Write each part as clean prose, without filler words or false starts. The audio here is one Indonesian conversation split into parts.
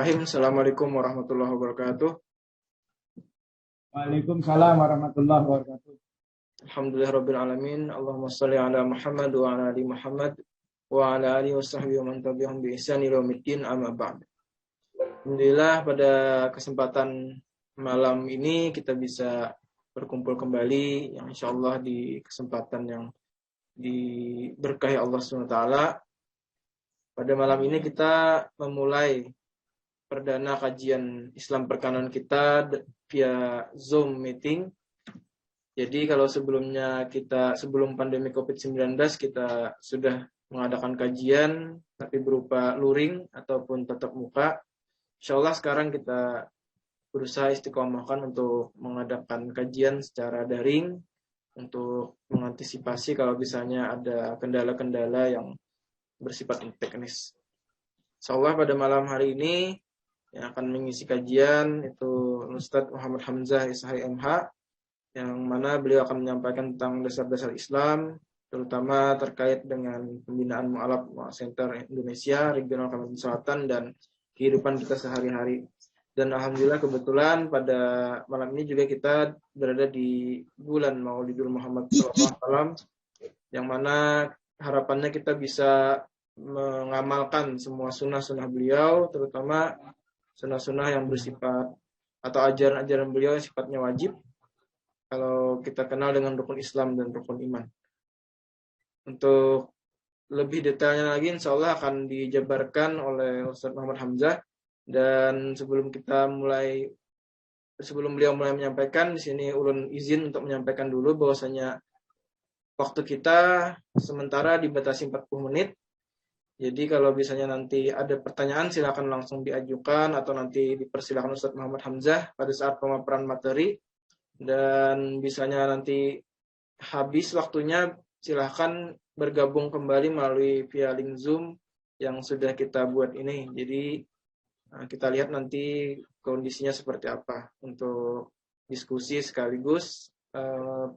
Bismillahirrahmanirrahim. Assalamualaikum warahmatullahi wabarakatuh. Waalaikumsalam warahmatullahi wabarakatuh. Alhamdulillahirabbil alamin. Allahumma shalli ala Muhammad wa ala ali Muhammad wa ala alihi washabbihi wa man tabi'ahum bi ihsan ila yaumiddin, amma ba'd. Alhamdulillah pada kesempatan malam ini kita bisa berkumpul kembali yang insyaallah di kesempatan yang diberkahi Allah SWT. Pada malam ini kita memulai perdana kajian Islam perkanan kita via Zoom meeting. Jadi kalau sebelumnya sebelum pandemi COVID-19 kita sudah mengadakan kajian tapi berupa luring ataupun tatap muka. Insyaallah sekarang kita berusaha istiqomahkan untuk mengadakan kajian secara daring untuk mengantisipasi kalau misalnya ada kendala-kendala yang bersifat teknis. Insyaallah pada malam hari ini yang akan mengisi kajian itu Ustadz Muhammad Hamzah Ishai MH, yang mana beliau akan menyampaikan tentang dasar-dasar Islam, terutama terkait dengan pembinaan Mu'alaf Center Indonesia, Regional Kalimantan Selatan, dan kehidupan kita sehari-hari. Dan alhamdulillah kebetulan pada malam ini juga kita berada di bulan Maulidul Muhammad SAW, yang mana harapannya kita bisa mengamalkan semua sunnah-sunnah beliau, terutama sunnah-sunnah yang bersifat atau ajaran-ajaran beliau yang sifatnya wajib kalau kita kenal dengan rukun Islam dan rukun iman. Untuk lebih detailnya lagi insya Allah akan dijabarkan oleh Ustadz Muhammad Hamzah. Dan sebelum beliau mulai menyampaikan, di sini ulun izin untuk menyampaikan dulu bahwasanya waktu kita sementara dibatasi 40 menit. Jadi kalau misalnya nanti ada pertanyaan silakan langsung diajukan atau nanti dipersilakan Ustadz Muhammad Hamzah pada saat pemaparan materi. Dan misalnya nanti habis waktunya silahkan bergabung kembali melalui via link Zoom yang sudah kita buat ini. Jadi kita lihat nanti kondisinya seperti apa untuk diskusi sekaligus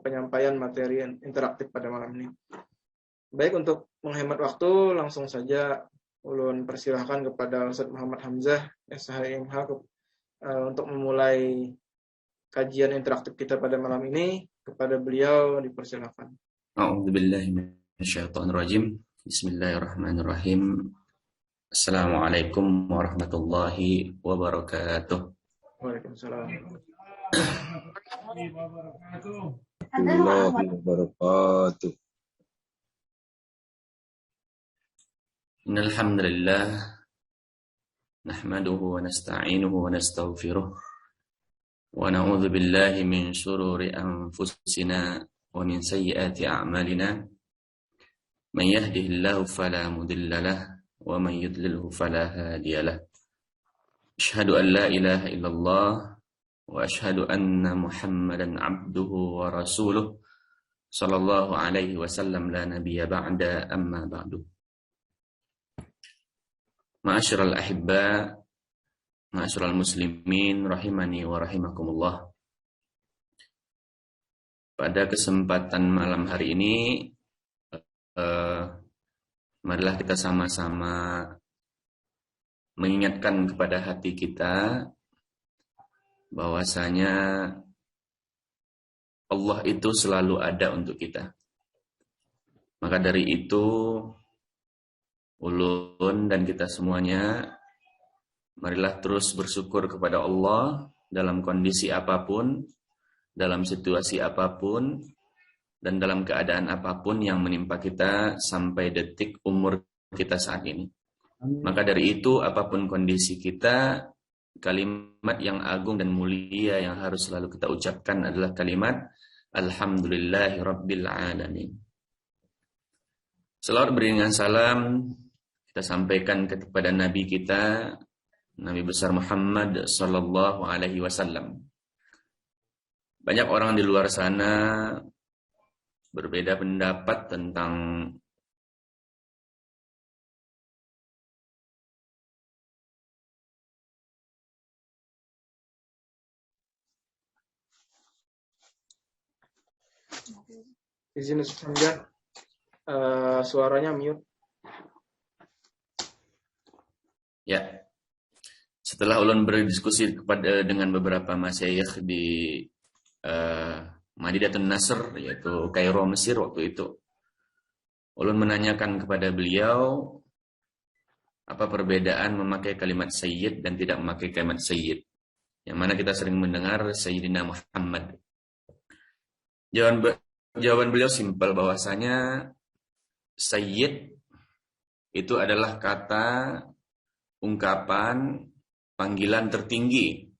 penyampaian materi interaktif pada malam ini. Baik, untuk menghemat waktu langsung saja ulun persilahkan kepada Ustadz Muhammad Hamzah SHMH untuk memulai kajian interaktif kita pada malam ini. Kepada beliau dipersilakan. A'udzubillahi minasyaitonirrajim. Bismillahirrahmanirrahim. Assalamualaikum warahmatullahi wabarakatuh. Waalaikumsalam. Warahmatullahi wabarakatuh. Innal hamdalillah nahmaduhu wa nasta'inuhu wa nastaghfiruh wa na'udzu billahi min shururi anfusina wa min sayyiati a'malina. Man yahdihillahu fala mudilla lahu wa man yudlilhu fala hadiya lahu. Asyhadu an la ilaha illallah wa asyhadu anna Muhammadan abduhu wa rasuluh sallallahu alaihi wasallam, la nabiyya ba'da, amma ba'du. Ma'asyiral ahibba, ma'asyiral muslimin rahimani wa rahimakumullah. Pada kesempatan malam hari ini marilah kita sama-sama mengingatkan kepada hati kita bahwasanya Allah itu selalu ada untuk kita. Maka dari itu ulun dan kita semuanya marilah terus bersyukur kepada Allah dalam kondisi apapun, dalam situasi apapun, dan dalam keadaan apapun yang menimpa kita sampai detik umur kita saat ini. Maka dari itu apapun kondisi kita, kalimat yang agung dan mulia yang harus selalu kita ucapkan adalah kalimat Alhamdulillahi Rabbil Alamin. Selawat beriringan salam kita sampaikan kepada Nabi kita, Nabi besar Muhammad sallallahu alaihi wasallam. Banyak orang di luar sana berbeda pendapat tentang Izin Ustaz, suaranya mute. ya. setelah ulun berdiskusi dengan beberapa masyayikh di Madinatun Nasr, yaitu Kairo, Mesir waktu itu, ulun menanyakan kepada beliau apa perbedaan memakai kalimat sayyid dan tidak memakai kalimat sayyid, yang mana kita sering mendengar Sayyidina Muhammad. Jawaban beliau simpel, bahwasanya sayyid itu adalah kata, ungkapan, panggilan tertinggi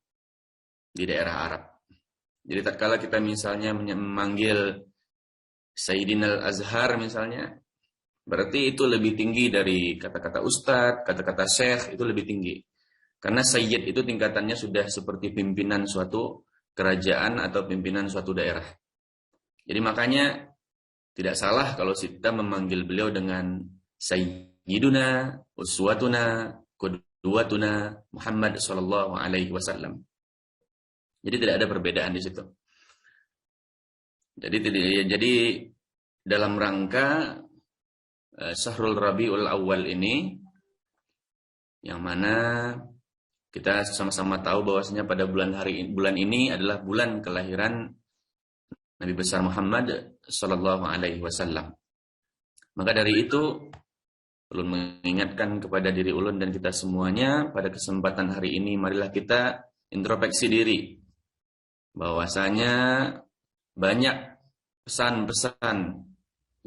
di daerah Arab. Jadi tatkala kita misalnya memanggil Sayyidina Al-Azhar misalnya, berarti itu lebih tinggi dari kata-kata ustadz, kata-kata syekh, itu lebih tinggi. Karena sayyid itu tingkatannya sudah seperti pimpinan suatu kerajaan atau pimpinan suatu daerah. Jadi makanya tidak salah kalau kita memanggil beliau dengan Sayyiduna, Uswatuna, Qudwatuna Muhammad sallallahu alaihi wasallam. Jadi tidak ada perbedaan di situ. Jadi dalam rangka Syahrul Rabiul Awal ini, yang mana kita sama-sama tahu bahwasanya pada bulan ini adalah bulan kelahiran Nabi besar Muhammad sallallahu alaihi wasallam. Maka dari itu ulun mengingatkan kepada diri ulun dan kita semuanya pada kesempatan hari ini, marilah kita introspeksi diri, bahwasanya banyak pesan-pesan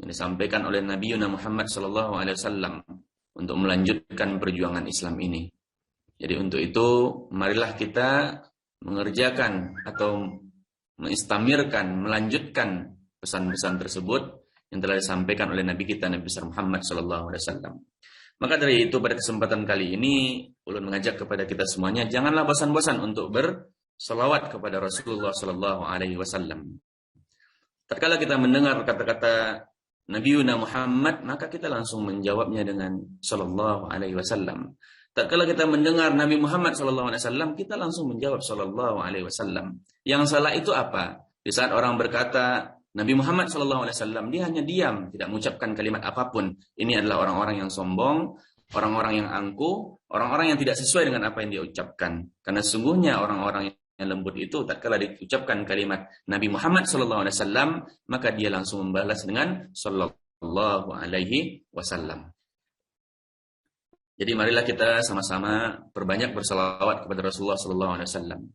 yang disampaikan oleh Nabi Muhammad sallallahu alaihi wasallam untuk melanjutkan perjuangan Islam ini. Jadi untuk itu marilah kita mengerjakan atau mengistamirkan, melanjutkan pesan-pesan tersebut yang telah disampaikan oleh Nabi kita, Nabi besar Muhammad sallallahu alaihi wasallam. Maka dari itu pada kesempatan kali ini ulun mengajak kepada kita semuanya, janganlah bosan-bosan untuk berselawat kepada Rasulullah sallallahu alaihi wasallam. Tatkala kita mendengar kata-kata Nabi Muhammad, maka kita langsung menjawabnya dengan sallallahu alaihi wasallam. Tatkala kita mendengar Nabi Muhammad sallallahu alaihi wasallam, kita langsung menjawab sallallahu alaihi wasallam. Yang salah itu apa? Di saat orang berkata Nabi Muhammad sallallahu alaihi wasallam, dia hanya diam, tidak mengucapkan kalimat apapun. Ini adalah orang-orang yang sombong, orang-orang yang angkuh, orang-orang yang tidak sesuai dengan apa yang dia ucapkan. Karena sesungguhnya orang-orang yang lembut itu tatkala diucapkan kalimat Nabi Muhammad sallallahu alaihi wasallam, maka dia langsung membalas dengan sallallahu alaihi wasallam. Jadi marilah kita sama-sama perbanyak bersalawat kepada Rasulullah sallallahu alaihi wasallam.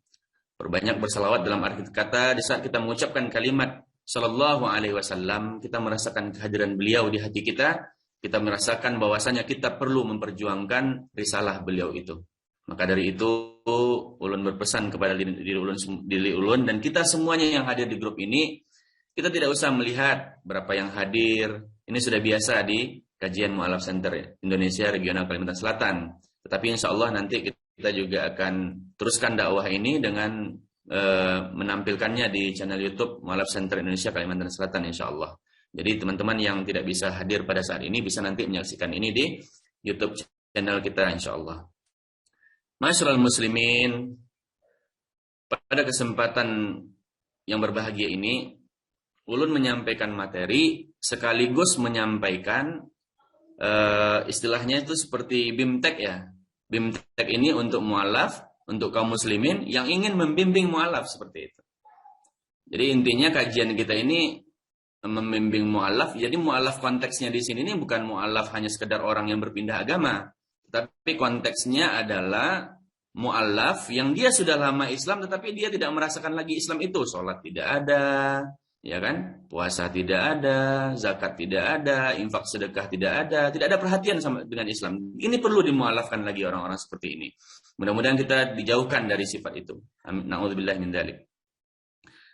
Perbanyak bersalawat dalam arti kata, di saat kita mengucapkan kalimat sallallahu alaihi wasallam, kita merasakan kehadiran beliau di hati kita, kita merasakan bahwasanya kita perlu memperjuangkan risalah beliau itu. Maka dari itu ulun berpesan kepada diri ulun dan kita semuanya yang hadir di grup ini, kita tidak usah melihat berapa yang hadir. Ini sudah biasa di kajian Mu'alaf Center Indonesia Regional Kalimantan Selatan. Tetapi insya Allah nanti kita juga akan teruskan dakwah ini dengan menampilkannya di channel YouTube Mu'alaf Center Indonesia Kalimantan Selatan insya Allah. Jadi teman-teman yang tidak bisa hadir pada saat ini bisa nanti menyaksikan ini di YouTube channel kita insya Allah. Masyarul muslimin, pada kesempatan yang berbahagia ini ulun menyampaikan materi sekaligus menyampaikan istilahnya itu seperti BIMTEK ya. BIMTEK ini untuk mu'alaf, untuk kaum muslimin yang ingin membimbing mu'alaf seperti itu. Jadi intinya kajian kita ini membimbing mu'alaf. Jadi mu'alaf konteksnya di sini ini bukan mu'alaf hanya sekedar orang yang berpindah agama, tapi konteksnya adalah mu'alaf yang dia sudah lama Islam tetapi dia tidak merasakan lagi Islam itu. Sholat tidak ada, ya kan? Puasa tidak ada, zakat tidak ada, infak sedekah tidak ada perhatian sama dengan Islam. Ini perlu dimu'alafkan lagi orang-orang seperti ini. Mudah-mudahan kita dijauhkan dari sifat itu. Na'udzubillah min dzalik.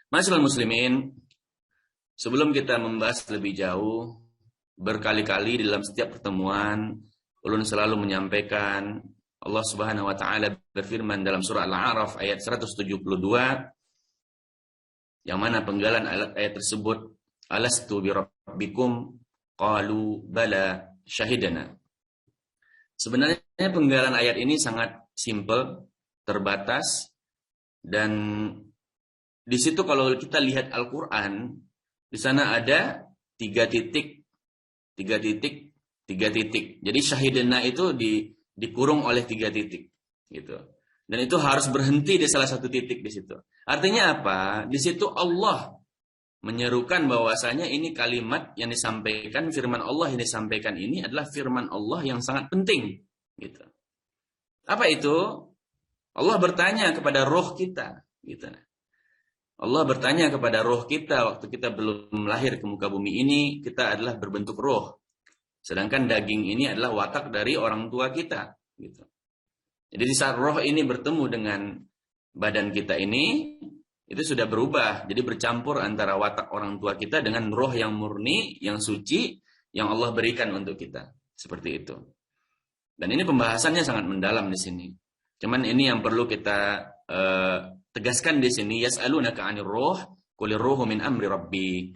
Masyaallah muslimin, sebelum kita membahas lebih jauh, berkali-kali dalam setiap pertemuan ulun selalu menyampaikan Allah Subhanahu wa taala berfirman dalam surah Al-A'raf ayat 172, yang mana penggalan ayat tersebut, alastu bi rabbikum qalu bala syahidana. Sebenarnya penggalan ayat ini sangat simpel, terbatas, dan di situ kalau kita lihat Al-Qur'an, di sana ada 3 titik. Jadi syahidana itu dikurung oleh 3 titik gitu. Dan itu harus berhenti di salah satu titik di situ. Artinya apa? Di situ Allah menyerukan bahwasanya ini kalimat yang disampaikan, firman Allah yang disampaikan ini adalah firman Allah yang sangat penting. Gitu. Apa itu? Allah bertanya kepada roh kita. Gitu. Allah bertanya kepada roh kita waktu kita belum lahir ke muka bumi ini, kita adalah berbentuk roh. Sedangkan daging ini adalah watak dari orang tua kita. Gitu. Jadi di saat roh ini bertemu dengan badan kita ini, itu sudah berubah. Jadi bercampur antara watak orang tua kita dengan roh yang murni, yang suci, yang Allah berikan untuk kita. Seperti itu. Dan ini pembahasannya sangat mendalam di sini. Cuman ini yang perlu kita tegaskan di sini. Yas'alunaka 'anir ruh, qulir ruhu min amri rabbi.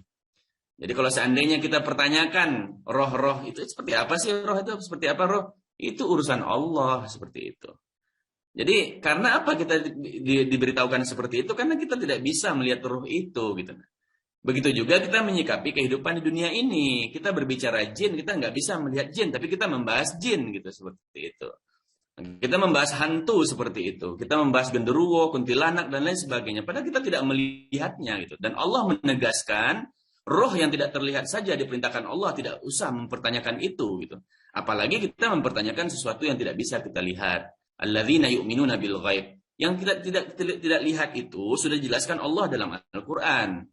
Jadi kalau seandainya kita pertanyakan roh-roh itu seperti apa sih, roh itu seperti apa roh? Itu urusan Allah, seperti itu. Jadi karena apa kita diberitahukan seperti itu? Karena kita tidak bisa melihat roh itu, gitu. Begitu juga kita menyikapi kehidupan di dunia ini. Kita berbicara jin, kita nggak bisa melihat jin, tapi kita membahas jin, gitu, seperti itu. Kita membahas hantu seperti itu. Kita membahas genderuwo, kuntilanak dan lain sebagainya. Padahal kita tidak melihatnya, gitu. Dan Allah menegaskan roh yang tidak terlihat saja diperintahkan Allah tidak usah mempertanyakan itu, gitu. Apalagi kita mempertanyakan sesuatu yang tidak bisa kita lihat. Alladzina yu'minuna bil ghaib. Yang tidak lihat itu sudah dijelaskan Allah dalam Al-Qur'an.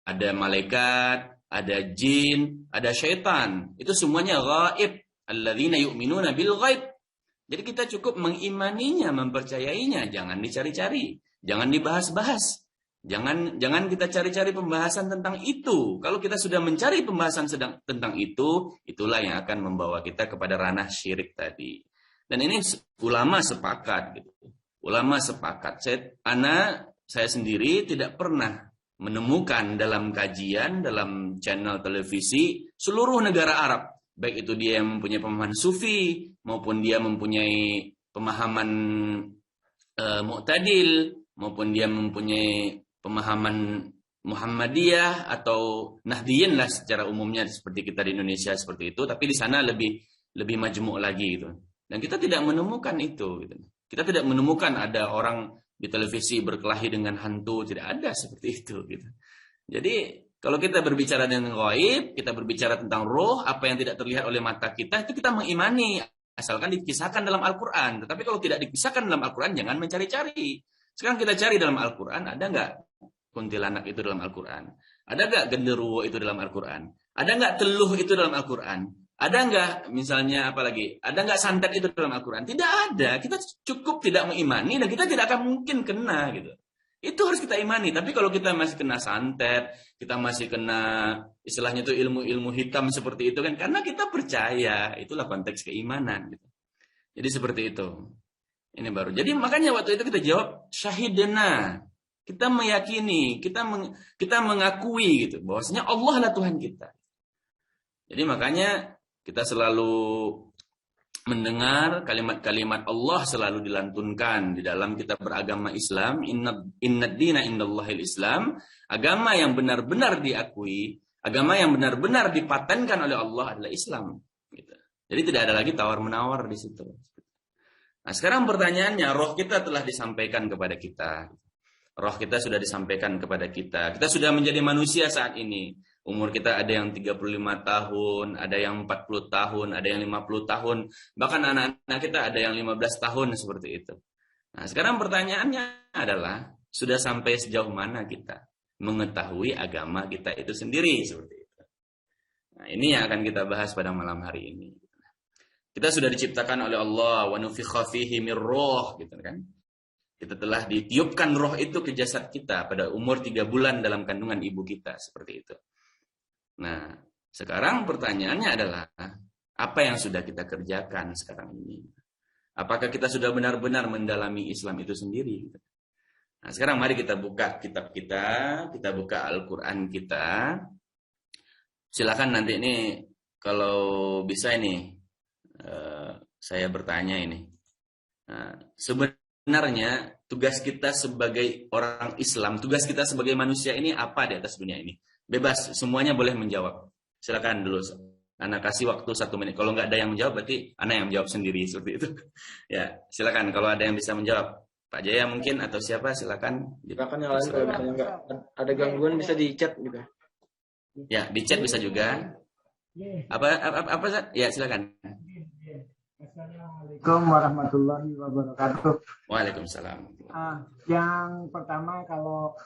Ada malaikat, ada jin, ada syaitan. Itu semuanya ghaib. Alladzina yu'minuna bil ghaib. Jadi kita cukup mengimaninya, mempercayainya, jangan dicari-cari, jangan dibahas-bahas. Jangan kita cari-cari pembahasan tentang itu. Kalau kita sudah mencari pembahasan tentang itu, itulah yang akan membawa kita kepada ranah syirik tadi. Dan ini ulama sepakat, gitu. Ulama sepakat. Saya sendiri tidak pernah menemukan dalam kajian, dalam channel televisi seluruh negara Arab, baik itu dia yang mempunyai pemahaman sufi maupun dia mempunyai pemahaman mu'tadil maupun dia mempunyai pemahaman Muhammadiyah atau Nahdiyin lah secara umumnya seperti kita di Indonesia seperti itu, tapi di sana lebih majmuk lagi, gitu. Dan kita tidak menemukan itu, gitu. Kita tidak menemukan ada orang di televisi berkelahi dengan hantu, tidak ada seperti itu, gitu. Jadi kalau kita berbicara dengan ghaib, kita berbicara tentang roh, apa yang tidak terlihat oleh mata kita, itu kita mengimani asalkan dikisahkan dalam Al-Qur'an. Tetapi kalau tidak dikisahkan dalam Al-Qur'an, jangan mencari-cari. Sekarang kita cari dalam Al-Qur'an, ada nggak kuntilanak itu dalam Al-Qur'an? Ada nggak genderuwo itu dalam Al-Qur'an? Ada nggak teluh itu dalam Al-Qur'an? Ada nggak misalnya apa lagi? Ada nggak santet itu dalam Al-Quran? Tidak ada. Kita cukup tidak mengimani dan kita tidak akan mungkin kena, gitu. Itu harus kita imani. Tapi kalau kita masih kena santet, kita masih kena istilahnya itu ilmu-ilmu hitam seperti itu kan, karena kita percaya, itulah konteks keimanan, gitu. Jadi seperti itu. Ini baru. Jadi makanya waktu itu kita jawab syahidna. Kita meyakini, kita mengakui, gitu, bahwasanya Allah lah Tuhan kita. Jadi makanya kita selalu mendengar kalimat-kalimat Allah selalu dilantunkan di dalam kita beragama Islam. Innad dina indallahil Islam. Agama yang benar-benar diakui, agama yang benar-benar dipatenkan oleh Allah adalah Islam, gitu. Jadi tidak ada lagi tawar-menawar di situ. Nah sekarang pertanyaannya, roh kita telah disampaikan kepada kita. Roh kita sudah disampaikan kepada kita. Kita sudah menjadi manusia saat ini. Umur kita ada yang 35 tahun, ada yang 40 tahun, ada yang 50 tahun. Bahkan anak-anak kita ada yang 15 tahun seperti itu. Nah sekarang pertanyaannya adalah, sudah sampai sejauh mana kita mengetahui agama kita itu sendiri seperti itu. Nah ini yang akan kita bahas pada malam hari ini. Kita sudah diciptakan oleh Allah, wa nufikha fihi mir ruh, gitu kan. Kita telah ditiupkan roh itu ke jasad kita pada umur 3 bulan dalam kandungan ibu kita, seperti itu. Nah, sekarang pertanyaannya adalah, apa yang sudah kita kerjakan sekarang ini? Apakah kita sudah benar-benar mendalami Islam itu sendiri? Nah, sekarang mari kita buka kitab kita buka Al-Quran kita. Silakan nanti ini, kalau bisa ini, saya bertanya ini. Nah, sebenarnya tugas kita sebagai orang Islam, tugas kita sebagai manusia ini apa di atas dunia ini? Bebas, semuanya boleh menjawab. Silakan dulu. Ana kasih waktu 1 menit. Kalau nggak ada yang menjawab, berarti Ana yang menjawab sendiri seperti itu. Ya, silakan kalau ada yang bisa menjawab. Pak Jaya mungkin atau siapa, silakan. Silakan yang lain kalau misalnya nggak ada gangguan bisa di chat juga. Ya, di chat bisa juga. Apa ya, silakan. Assalamualaikum warahmatullahi wabarakatuh. Waalaikumsalam. Yang pertama,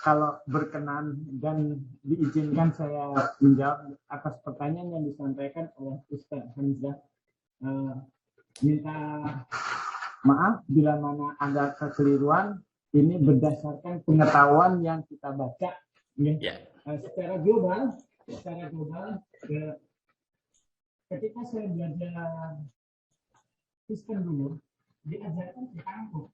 kalau berkenan dan diizinkan saya menjawab atas pertanyaan yang disampaikan oleh Ustadz Hamzah. Minta maaf bila mana ada kekeliruan. Ini berdasarkan pengetahuan yang kita baca. Ya. Secara global, ketika saya belajar Kristen dulu, diajarkan tentang angkut.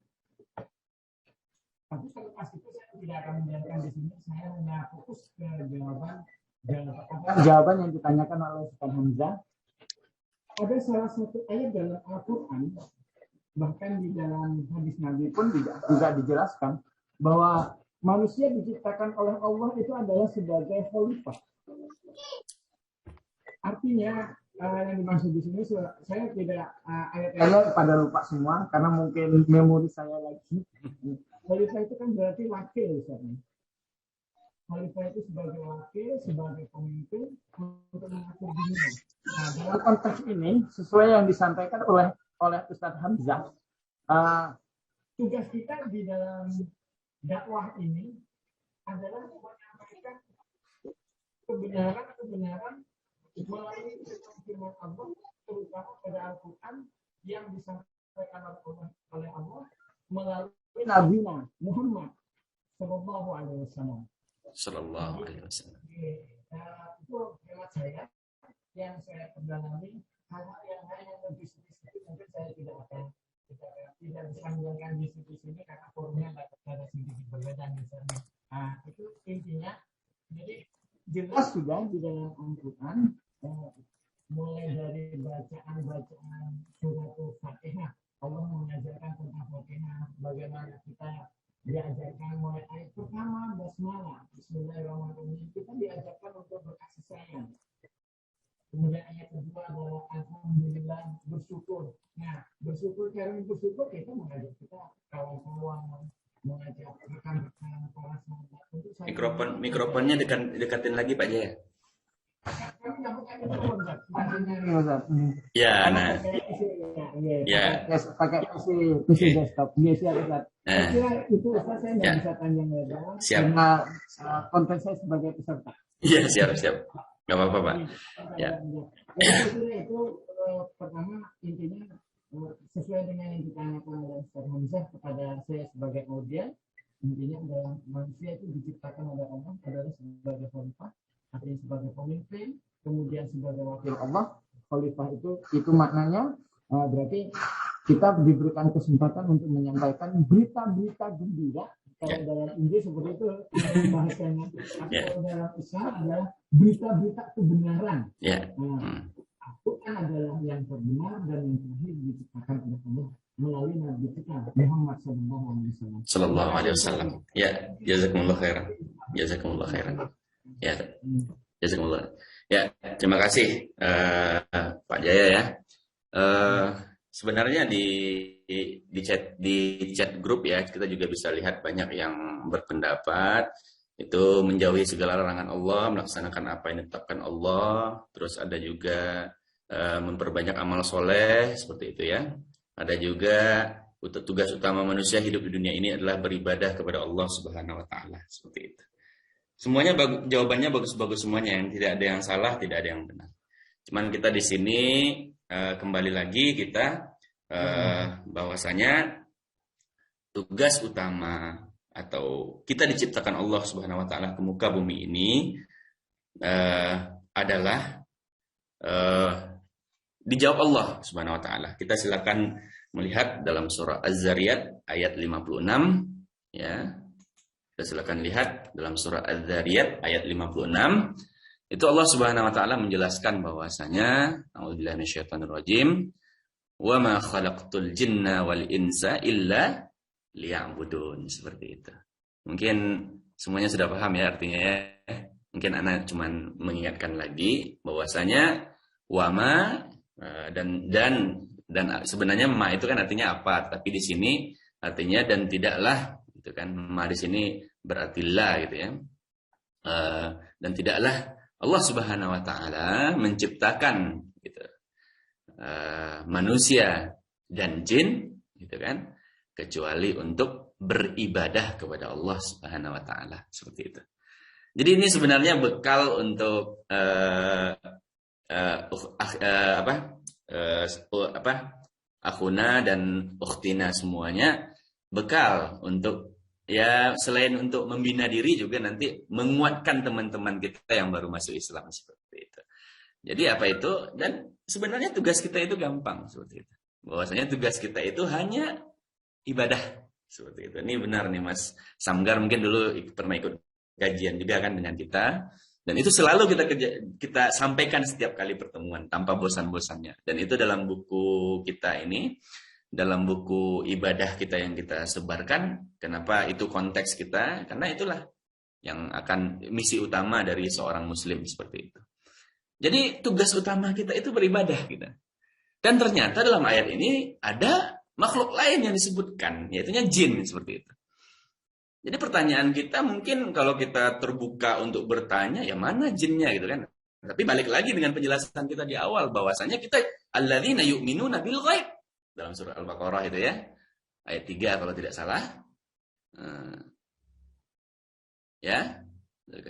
Tapi selepas itu saya tidak akan menjalankan di sini. Saya hanya fokus ke jawaban yang ditanyakan oleh Ustaz Hamzah. Ada salah satu ayat dalam Al-Quran, bahkan di dalam hadis Nabi pun juga dijelaskan bahwa manusia diciptakan oleh Allah itu adalah sebagai khalifah. Artinya yang dimaksud di sini saya tidak ayat-ayat pada lupa semua karena mungkin memori saya lagi. Khalifah itu kan berarti wakil, misalnya. Khalifah itu sebagai wakil, sebagai pemimpin untuk mengatur dunia. Nah, dalam konteks ini sesuai yang disampaikan oleh Ustadz Hamzah, tugas kita di dalam dakwah ini adalah menyampaikan kebenaran melalui firman Allah, terutama pada Al-Quran yang disampaikan oleh Allah melalui Nabi Muhammad Sallallahu Alaihi Wasallam. Itu hemat saya yang saya perdalami. Hal-hal yang lain yang lebih spesifik mungkin saya tidak bisa menjelaskan di sini karena forumnya ada sedikit berbeda misalnya. Nah, itu intinya. Jadi jelas sudah di dalam Al-Quran, mulai dari bacaan surat Al-Fatihah, Allah mengajarkan tentang Fatihah, bagaimana kita diajarkan mulai ayat pertama basmalah, Bismillahirrahmanirrahim, kita diajarkan untuk berkasih sayang. Kemudian ayat kedua adalah alhamdulillah, bersyukur. Nah, karena bersyukur kita mengajak kita kawan-kawan, mengajak rekan-rekan para sahabat. Mikrofonnya dekatin lagi Pak Jaya. Ya, nah. Ya. Pakai PC desktop. Siap. Kira itu saya nggak bisa panjang lebar. Karena konten saya sebagai peserta. Iya, siap. Nggak apa-apa, Pak. Ya. Itu pertama intinya sesuai dengan yang ditanyakan oleh Ustaz Hamzah kepada saya sebagai audiens, intinya adalah manusia itu diciptakan oleh Allah adalah sebagai khalifah, artinya sebagai pemimpin, kemudian sebagai wakil Allah. Khalifah itu maknanya berarti kita diberikan kesempatan untuk menyampaikan berita-berita gembira. Kalau dalam Inggris seperti itu bahasanya. Kalau dalam Islam adalah berita-berita kebenaran. Al-Quran adalah yang terbenar dan yang terakhir diciptakan oleh Allah melalui Nabi kita Muhammad Sallallahu Alaihi Wasallam. Ya, jazakumullah khairan. Ya, jazakumullah. Ya, terima kasih Pak Jaya ya. Sebenarnya di chat grup ya, kita juga bisa lihat banyak yang berpendapat itu menjauhi segala larangan Allah, melaksanakan apa yang ditetapkan Allah, terus ada juga memperbanyak amal soleh seperti itu ya. Ada juga tugas utama manusia hidup di dunia ini adalah beribadah kepada Allah Subhanahu Wa Taala seperti itu. Semuanya jawabannya bagus-bagus semuanya, yang tidak ada yang salah, tidak ada yang benar. Cuman kita di sini kembali lagi kita bahwasanya tugas utama atau kita diciptakan Allah Subhanahu Wa Taala ke muka bumi ini adalah dijawab Allah Subhanahu Wa Taala. Kita silakan melihat dalam surah Az-Zariyat ayat 56 ya. Kita silakan lihat dalam surah Az-Zariyat ayat 56. Itu Allah Subhanahu Wa Taala menjelaskan bahwasanya a'udzubillahi minasyaitonirrajim wa ma khalaqtul jinna wal insa illa liya'budun, seperti itu. Mungkin semuanya sudah paham ya artinya ya. Mungkin anak cuman mengingatkan lagi bahwasanya wama dan sebenarnya ma itu kan artinya apa, tapi di sini Artinya dan tidaklah, gitu kan? Ma di sini berarti la, gitu ya. Dan tidaklah Allah Subhanahu wa taala menciptakan gitu, manusia dan jin, gitu kan, kecuali untuk beribadah kepada Allah Subhanahu wa taala, seperti itu. Jadi ini sebenarnya bekal untuk akhuna dan ukhtina semuanya, bekal untuk ya selain untuk membina diri juga nanti menguatkan teman-teman kita yang baru masuk Islam, seperti itu. Jadi apa itu? Dan sebenarnya tugas kita itu gampang, seperti itu. Bahwasanya tugas kita itu hanya ibadah, seperti itu. Ini benar nih Mas Samgar, mungkin dulu pernah ikut kajian juga kan dengan kita, dan itu selalu kita sampaikan setiap kali pertemuan tanpa bosan-bosannya. Dan itu dalam buku kita ini, dalam buku ibadah kita yang kita sebarkan. Kenapa itu konteks kita? Karena itulah yang akan misi utama dari seorang muslim, seperti itu. Jadi tugas utama kita itu beribadah kita. Dan ternyata dalam ayat ini ada makhluk lain yang disebutkan, yaitu jin, seperti itu. Jadi pertanyaan kita mungkin kalau kita terbuka untuk bertanya, ya mana jinnya, gitu kan. Tapi balik lagi dengan penjelasan kita di awal, bahwasanya kita alladzina yu'minuna bil ghaib, dalam surah Al-Baqarah itu ya, ayat 3 kalau tidak salah. Ya,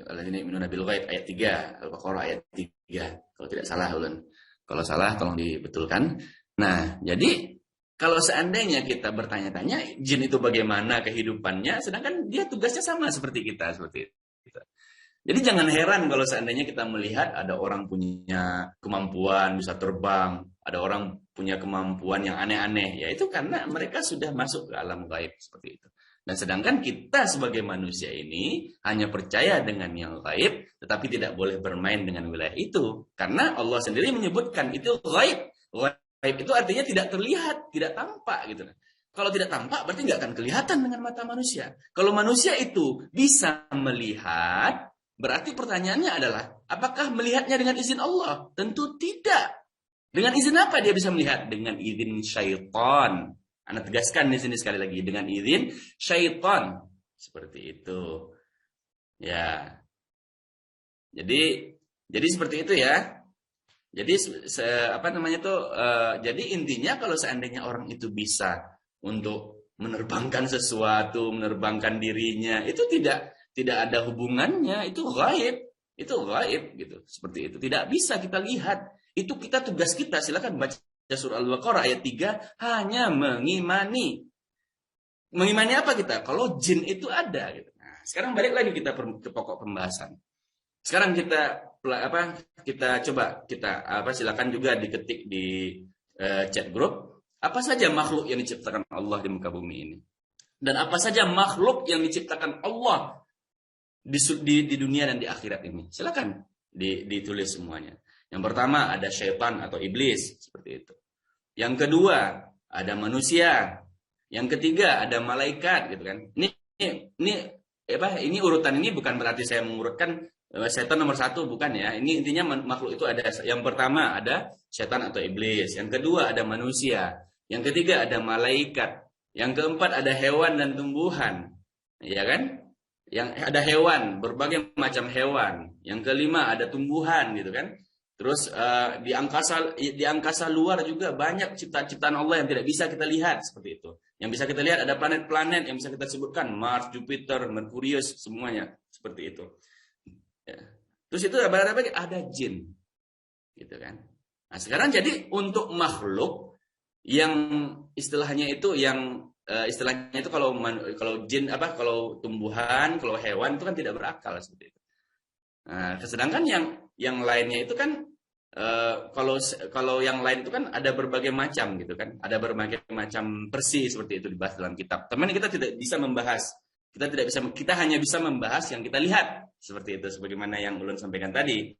alladzina yu'minuna bil ghaib, ayat 3, Al-Baqarah ayat 3 kalau tidak salah, ulun. Kalau salah tolong dibetulkan. Nah, jadi kalau seandainya kita bertanya-tanya jin itu bagaimana kehidupannya, sedangkan dia tugasnya sama seperti kita, seperti itu. Jadi jangan heran kalau seandainya kita melihat ada orang punya kemampuan bisa terbang, ada orang punya kemampuan yang aneh-aneh, yaitu karena mereka sudah masuk ke alam gaib, seperti itu. Dan sedangkan kita sebagai manusia ini hanya percaya dengan yang gaib, tetapi tidak boleh bermain dengan wilayah itu. Karena Allah sendiri menyebutkan itu gaib. Gaib itu artinya tidak terlihat, tidak tampak, gitu. Kalau tidak tampak berarti nggak akan kelihatan dengan mata manusia. Kalau manusia itu bisa melihat, berarti pertanyaannya adalah, apakah melihatnya dengan izin Allah? Tentu tidak. Dengan izin apa dia bisa melihat? Dengan izin syaitan. Anda tegaskan di sini sekali lagi, dengan izin syaitan. Seperti itu. Ya. Jadi seperti itu ya. Jadi jadi intinya kalau seandainya orang itu bisa untuk menerbangkan sesuatu, menerbangkan dirinya, itu tidak ada hubungannya, itu gaib gitu, seperti itu. Tidak bisa kita lihat. Itu tugas kita. Silakan baca surah Al-Baqarah ayat 3, hanya mengimani. Mengimani apa kita? Kalau jin itu ada gitu. Nah, sekarang balik lagi kita ke pokok pembahasan. Sekarang kita coba silakan juga diketik di chat grup, apa saja makhluk yang diciptakan Allah di muka bumi ini, dan apa saja makhluk yang diciptakan Allah di dunia dan di akhirat ini. Silakan ditulis semuanya. Yang pertama ada syaitan atau iblis, seperti itu. Yang kedua ada manusia. Yang ketiga ada malaikat, gitu kan. Ini urutan ini bukan berarti saya mengurutkan setan nomor 1, bukan ya. Ini intinya makhluk itu ada. Yang pertama ada setan atau iblis. Yang kedua ada manusia. Yang ketiga ada malaikat. Yang keempat ada hewan dan tumbuhan. Ya kan? Yang ada hewan, berbagai macam hewan. Yang kelima ada tumbuhan, gitu kan. Terus di angkasa luar juga banyak ciptaan Allah yang tidak bisa kita lihat, seperti itu. Yang bisa kita lihat ada planet-planet yang bisa kita sebutkan, Mars, Jupiter, Merkurius, semuanya seperti itu. Ya. Terus itu ada jin, gitu kan. Nah sekarang jadi untuk makhluk yang istilahnya itu kalau jin kalau tumbuhan, kalau hewan itu kan tidak berakal, seperti itu. Nah, sedangkan yang lainnya itu kan kalau yang lain itu kan ada berbagai macam, gitu kan. Ada berbagai macam versi seperti itu dibahas dalam kitab. Teman kita tidak bisa membahas. Kita hanya bisa membahas yang kita lihat, seperti itu, sebagaimana yang ulun sampaikan tadi.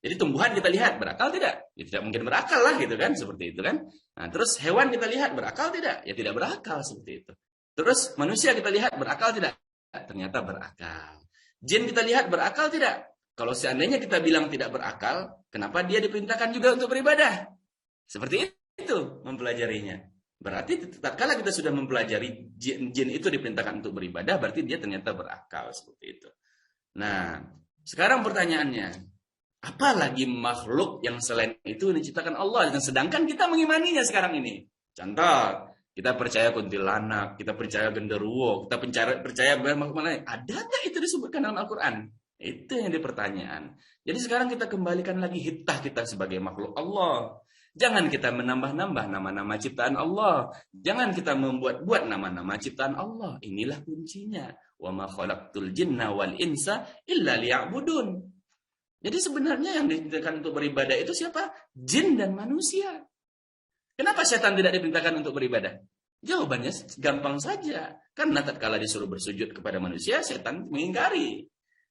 Jadi tumbuhan kita lihat berakal tidak? Ya tidak mungkin berakal lah, gitu kan, seperti itu kan. Nah, terus hewan kita lihat berakal tidak? Ya tidak berakal, seperti itu. Terus manusia kita lihat berakal tidak? Ternyata berakal. Jin kita lihat berakal tidak? Kalau seandainya kita bilang tidak berakal, kenapa dia diperintahkan juga untuk beribadah? Seperti itu mempelajarinya. Berarti tatkala kita sudah mempelajari jin itu diperintahkan untuk beribadah, berarti dia ternyata berakal seperti itu. Nah, sekarang pertanyaannya, apa lagi makhluk yang selain itu diciptakan Allah dan sedangkan kita mengimaninya sekarang ini? Contoh, kita percaya kuntilanak, kita percaya genderuwo, kita percaya makhluk lain. Ada nggak itu disebutkan dalam Al-Quran? Itu yang dipertanyaan. Jadi sekarang kita kembalikan lagi hitah kita sebagai makhluk Allah. Jangan kita menambah-nambah nama-nama ciptaan Allah. Jangan kita membuat-buat nama-nama ciptaan Allah. Inilah kuncinya. Wa ma khalaqtul jinna wal insa illa liya'budun. Jadi sebenarnya yang diperintahkan untuk beribadah itu siapa? Jin dan manusia. Kenapa setan tidak diperintahkan untuk beribadah? Jawabannya gampang saja. Karena tatkala disuruh bersujud kepada manusia, setan mengingkari.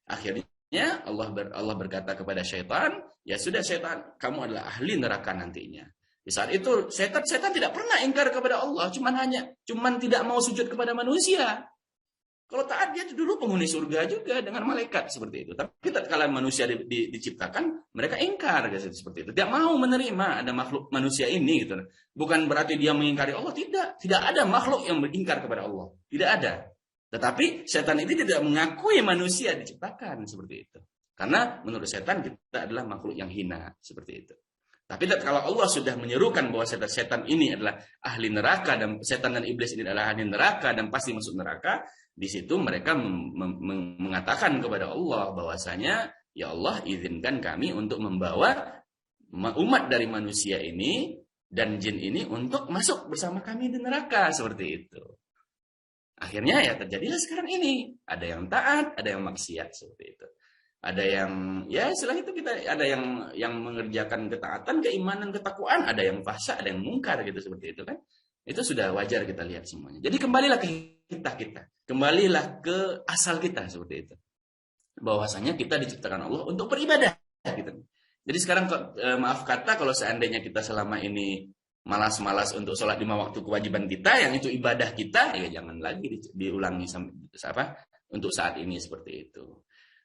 Akhirnya Allah berkata kepada setan, ya sudah setan, kamu adalah ahli neraka nantinya. Di saat itu setan tidak pernah ingkar kepada Allah, cuman tidak mau sujud kepada manusia. Kalau taat dia dulu penghuni surga juga dengan malaikat seperti itu. Tapi tatkala manusia diciptakan, mereka ingkar seperti itu. Tidak mau menerima ada makhluk manusia ini gitu. Bukan berarti dia mengingkari Allah, tidak ada makhluk yang mengingkar kepada Allah. Tidak ada. Tetapi setan itu tidak mengakui manusia diciptakan seperti itu. Karena menurut setan kita adalah makhluk yang hina seperti itu. Tapi kalau Allah sudah menyerukan bahwa setan ini adalah ahli neraka dan setan dan iblis ini adalah ahli neraka dan pasti masuk neraka, di situ mereka mengatakan kepada Allah bahwasanya ya Allah izinkan kami untuk membawa umat dari manusia ini dan jin ini untuk masuk bersama kami di neraka seperti itu. Akhirnya ya terjadilah sekarang ini. Ada yang taat, ada yang maksiat seperti itu. Ada yang ya setelah itu kita ada yang mengerjakan ketaatan, keimanan, ketakwaan, ada yang fasa, ada yang mungkar gitu seperti itu kan. Itu sudah wajar kita lihat semuanya. Jadi kembalilah ke kita. Kembalilah ke asal kita seperti itu. Bahwasanya kita diciptakan Allah untuk beribadah gitu. Jadi sekarang maaf kata kalau seandainya kita selama ini malas-malas untuk sholat 5 waktu kewajiban kita, yang itu ibadah kita, ya jangan lagi diulangi untuk saat ini seperti itu.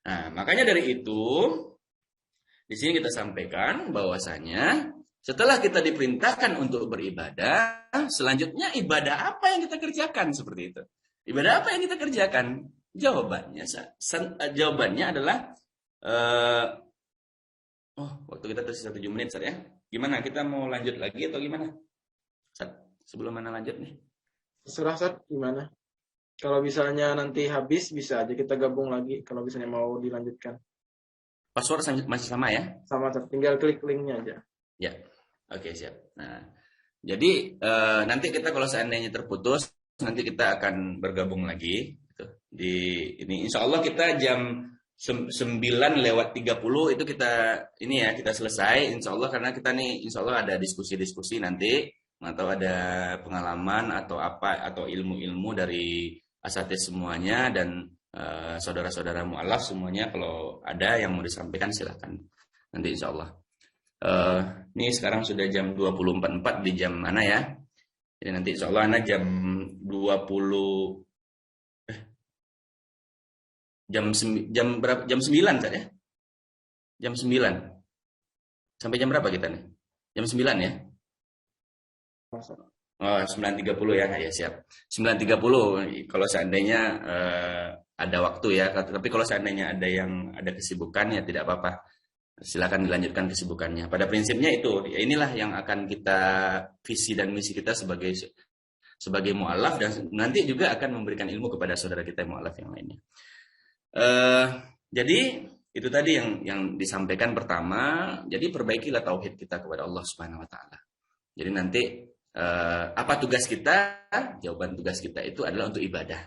Nah, makanya dari itu di sini kita sampaikan bahwasanya setelah kita diperintahkan untuk beribadah, selanjutnya ibadah apa yang kita kerjakan seperti itu. Ibadah apa yang kita kerjakan? Jawabannya adalah waktu kita tersisa 7 menit, Sat, ya. Gimana? Kita mau lanjut lagi atau gimana? Sat, sebelum mana lanjut nih? Terserah, Sat, gimana? Kalau misalnya nanti habis, bisa aja kita gabung lagi. Kalau misalnya mau dilanjutkan. Password masih sama ya? Sama, Sat. Tinggal klik linknya aja. Ya, oke, siap. Nah, jadi nanti kita kalau seandainya terputus, nanti kita akan bergabung lagi. Gitu. Di ini, insya Allah kita jam 9:30 itu kita selesai insya Allah, karena kita nih insya Allah ada diskusi nanti atau ada pengalaman atau apa atau ilmu-ilmu dari asatidz semuanya dan saudara-saudara mu'alaf semuanya, kalau ada yang mau disampaikan silakan nanti insya Allah. Ini sekarang sudah jam 20.44 di jam mana ya? Jadi nanti insya Allah anak jam 20 jam berapa? Jam 9 saja. Jam 9. Sampai jam berapa kita nih? Jam 9 ya? Oh, 9.30 ya. Ya, siap. 9.30 kalau seandainya ada waktu ya. Tapi kalau seandainya ada kesibukan ya tidak apa-apa. Silakan dilanjutkan kesibukannya. Pada prinsipnya itu, ya inilah yang akan kita visi dan misi kita sebagai mu'alaf, dan nanti juga akan memberikan ilmu kepada saudara kita mu'alaf yang lainnya. Jadi itu tadi yang disampaikan pertama. Jadi perbaikilah tauhid kita kepada Allah Subhanahu Wa Taala. Jadi nanti apa tugas kita? Jawaban tugas kita itu adalah untuk ibadah.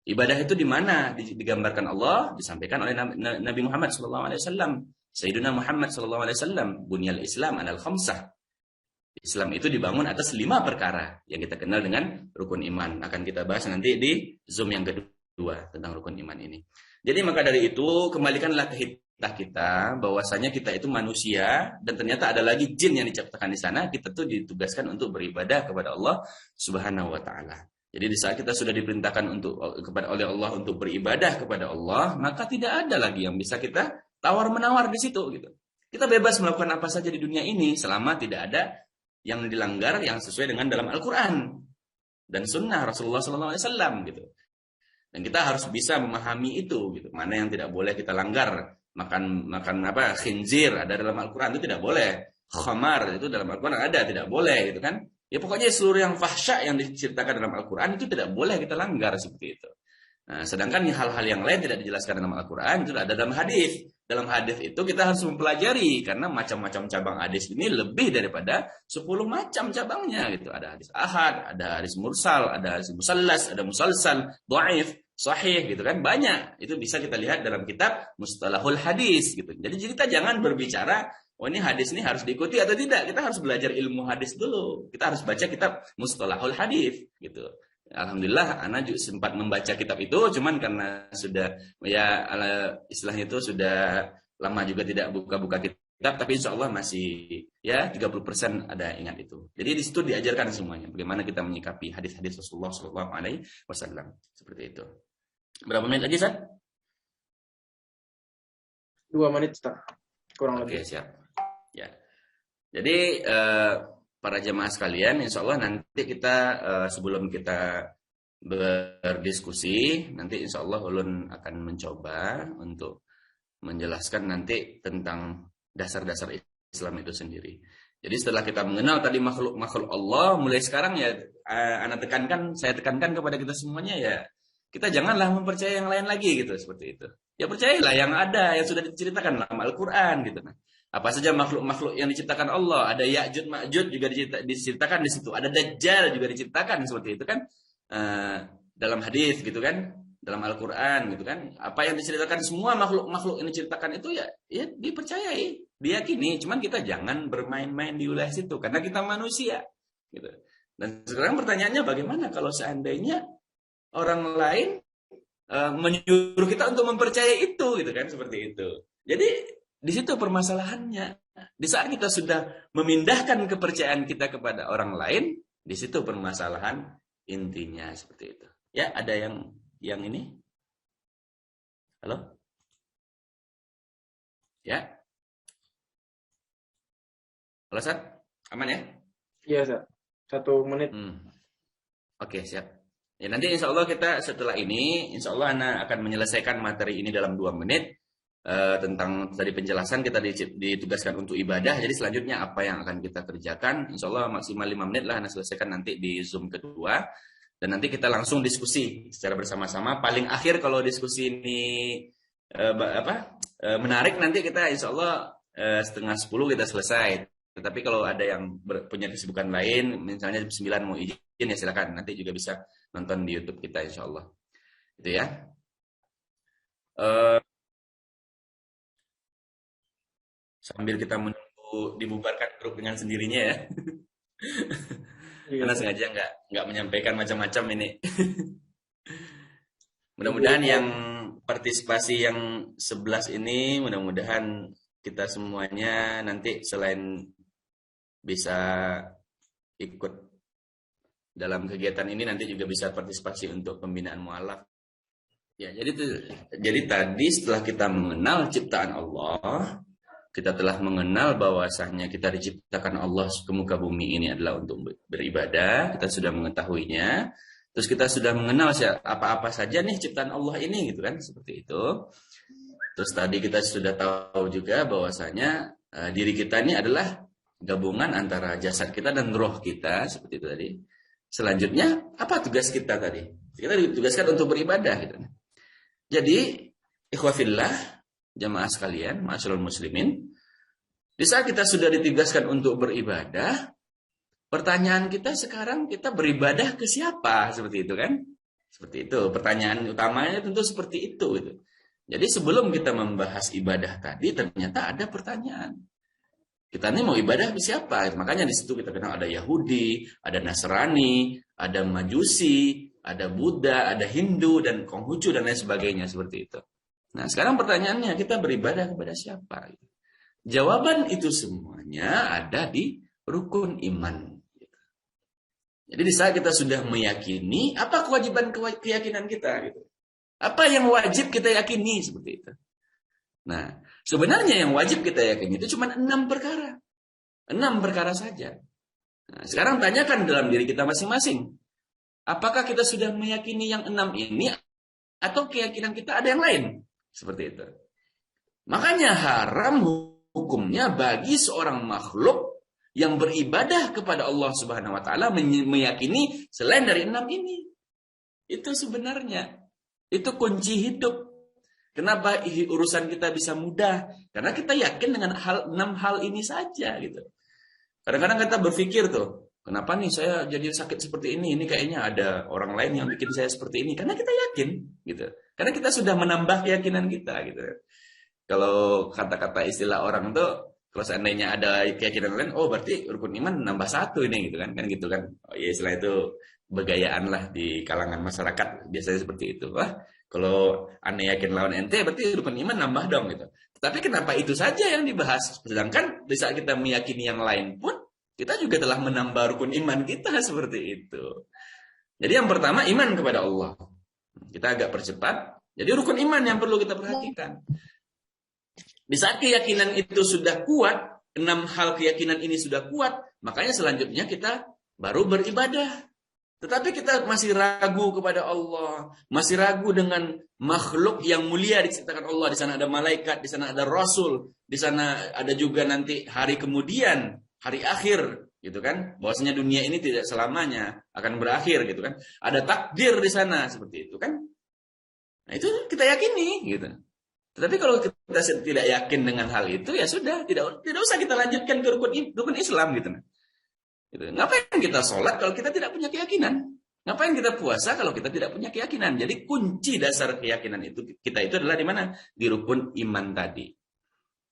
Ibadah itu di mana digambarkan Allah, disampaikan oleh Nabi Muhammad SAW. Sayyidina Muhammad SAW, bunyal Islam alal khamsah. Islam itu dibangun atas 5 perkara yang kita kenal dengan rukun iman. Akan kita bahas nanti di Zoom yang kedua tentang rukun iman ini. Jadi maka dari itu kembalikanlah ke hitah kita bahwasanya kita itu manusia dan ternyata ada lagi jin yang diciptakan di sana. Kita tuh ditugaskan untuk beribadah kepada Allah Subhanahu Wa Taala. Jadi di saat kita sudah diperintahkan oleh Allah untuk beribadah kepada Allah, maka tidak ada lagi yang bisa kita tawar menawar di situ gitu. Kita bebas melakukan apa saja di dunia ini selama tidak ada yang dilanggar yang sesuai dengan dalam Al-Quran. dan sunnah Rasulullah SAW gitu. Dan kita harus bisa memahami itu gitu. Mana yang tidak boleh kita langgar. Makan apa? Khinzir ada dalam Al-Qur'an itu tidak boleh. Khamar itu dalam Al-Qur'an ada, tidak boleh gitu kan. Ya pokoknya seluruh yang fahsya yang diceritakan dalam Al-Qur'an itu tidak boleh kita langgar seperti itu. Nah, sedangkan hal-hal yang lain tidak dijelaskan dalam Al-Qur'an itu ada dalam hadis. Dalam hadis itu kita harus mempelajari karena macam-macam cabang hadis ini lebih daripada 10 macam cabangnya gitu. Ada hadis ahad, ada hadis mursal, ada hadis musallas, ada musalsal, dhaif, sahih gitu kan. Banyak. Itu bisa kita lihat dalam kitab Mustalahul Hadis gitu. Jadi kita jangan berbicara oh ini hadis ini harus diikuti atau tidak. Kita harus belajar ilmu hadis dulu. Kita harus baca kitab Mustalahul Hadis gitu. Alhamdulillah, Ana juga sempat membaca kitab itu, cuman karena sudah ya istilahnya itu sudah lama juga tidak buka-buka kitab, tapi insya Allah masih ya 30% ada ingat itu. Jadi di situ diajarkan semuanya, bagaimana kita menyikapi hadis-hadis Rasulullah SAW seperti itu. Berapa menit lagi, Ustaz? 2 menit, Ustaz. Kurang lebih. Oke, siap. Ya. Jadi para jemaah sekalian, insya Allah nanti kita sebelum kita berdiskusi, nanti insya Allah Ulun akan mencoba untuk menjelaskan nanti tentang dasar-dasar Islam itu sendiri. Jadi setelah kita mengenal tadi makhluk Allah, mulai sekarang ya saya tekankan kepada kita semuanya ya, kita janganlah mempercayai yang lain lagi gitu, seperti itu. Ya percayalah yang ada, yang sudah diceritakan dalam Al-Quran gitu. Nah, apa saja makhluk-makhluk yang diciptakan Allah, ada Ya'jud Ma'jud juga diceritakan di situ, ada Dajjal juga diceritakan seperti itu kan, dalam hadis gitu kan, dalam Al-Quran gitu kan. Apa yang diceritakan semua makhluk-makhluk yang diceritakan itu ya dipercayai, diyakini. Cuman kita jangan bermain-main di wilayah situ karena kita manusia gitu. Dan sekarang pertanyaannya bagaimana kalau seandainya orang lain menyuruh kita untuk mempercayai itu gitu kan, seperti itu. Jadi di situ permasalahannya. Di saat kita sudah memindahkan kepercayaan kita kepada orang lain, di situ permasalahan intinya seperti itu. Ya, ada yang ini? Halo? Ya? Halo, Sat? Aman ya? Iya, Ustaz. 1 menit. Oke, siap. Ya, nanti insya Allah kita setelah ini, insya Allah Ana akan menyelesaikan materi ini dalam 2 menit. Tentang tadi penjelasan kita ditugaskan untuk ibadah. Jadi selanjutnya apa yang akan kita kerjakan, insya Allah maksimal 5 menit lah Ana selesaikan nanti di Zoom kedua. Dan nanti kita langsung diskusi secara bersama-sama. Paling akhir kalau diskusi ini menarik, nanti kita insya Allah 9:30 kita selesai. Tetapi kalau ada yang punya kesibukan lain, misalnya jam 9 mau izin ya silakan. Nanti juga bisa nonton di YouTube kita insya Allah. Itu ya. Sambil kita menunggu dibubarkan grup dengan sendirinya ya. Karena sengaja nggak menyampaikan macam-macam ini. Mudah-mudahan yang partisipasi yang 11 ini, mudah-mudahan kita semuanya nanti selain bisa ikut dalam kegiatan ini, nanti juga bisa partisipasi untuk pembinaan mualaf. Ya, jadi tadi setelah kita mengenal ciptaan Allah, kita telah mengenal bahwasanya kita diciptakan Allah ke muka bumi ini adalah untuk beribadah. Kita sudah mengetahuinya. Terus kita sudah mengenal apa-apa saja nih ciptaan Allah ini gitu kan, seperti itu. Terus tadi kita sudah tahu juga bahwasanya diri kita ini adalah gabungan antara jasad kita dan roh kita, seperti itu tadi. Selanjutnya apa tugas kita tadi? Kita ditugaskan untuk beribadah gitu. Jadi ikhwafillah, jamaah sekalian, ma'asyiral muslimin, di saat kita sudah ditugaskan untuk beribadah, pertanyaan kita sekarang, kita beribadah ke siapa? Seperti itu kan? Seperti itu. Pertanyaan utamanya tentu seperti itu gitu. Jadi sebelum kita membahas ibadah tadi, ternyata ada pertanyaan. Kita ini mau ibadah ke siapa? Makanya di situ kita kenal ada Yahudi, ada Nasrani, ada Majusi, ada Buddha, ada Hindu, dan Konghucu, dan lain sebagainya seperti itu. Nah, sekarang pertanyaannya, kita beribadah kepada siapa? Jawaban itu semuanya ada di rukun iman. Jadi di saat kita sudah meyakini, apa kewajiban keyakinan kita? Apa yang wajib kita yakini? Seperti itu. Nah, sebenarnya yang wajib kita yakini itu cuma 6 perkara. 6 perkara saja. Nah, sekarang tanyakan dalam diri kita masing-masing. Apakah kita sudah meyakini yang 6 ini atau keyakinan kita ada yang lain? Seperti itu. Makanya haram hukumnya bagi seorang makhluk yang beribadah kepada Allah Subhanahu wa taala meyakini selain dari 6 ini. Itu sebenarnya itu kunci hidup. Kenapa urusan kita bisa mudah? Karena kita yakin dengan 6 hal ini saja gitu. Kadang-kadang kita berpikir tuh, kenapa nih saya jadi sakit seperti ini? Ini kayaknya ada orang lain yang bikin saya seperti ini. Karena kita yakin gitu. Karena kita sudah menambah keyakinan kita gitu. Kalau kata-kata istilah orang tuh, kalau seandainya ada keyakinan lain, oh berarti rukun iman nambah 1 ini gitu kan gitu kan. Oh ya istilah itu begayaan lah di kalangan masyarakat biasanya seperti itu. Wah, kalau aneh yakin lawan ente berarti rukun iman nambah dong gitu. Tapi kenapa itu saja yang dibahas? Sedangkan di saat kita meyakini yang lain pun kita juga telah menambah rukun iman kita seperti itu. Jadi yang pertama iman kepada Allah. Kita agak percepat. Jadi rukun iman yang perlu kita perhatikan. Di saat keyakinan itu sudah kuat, 6 hal keyakinan ini sudah kuat, makanya selanjutnya kita baru beribadah. Tetapi kita masih ragu kepada Allah, masih ragu dengan makhluk yang mulia diciptakan Allah. Di sana ada malaikat, di sana ada rasul, di sana ada juga nanti hari kemudian, hari akhir, gitu kan? Bahwasanya dunia ini tidak selamanya akan berakhir, gitu kan? Ada takdir di sana seperti itu kan? Nah itu kita yakini, gitu. Tetapi kalau kita tidak yakin dengan hal itu, ya sudah, tidak usah kita lanjutkan ke rukun Islam gitu. Gitu. Ngapain kita sholat kalau kita tidak punya keyakinan? Ngapain kita puasa kalau kita tidak punya keyakinan? Jadi kunci dasar keyakinan kita itu adalah di mana? Di rukun iman tadi.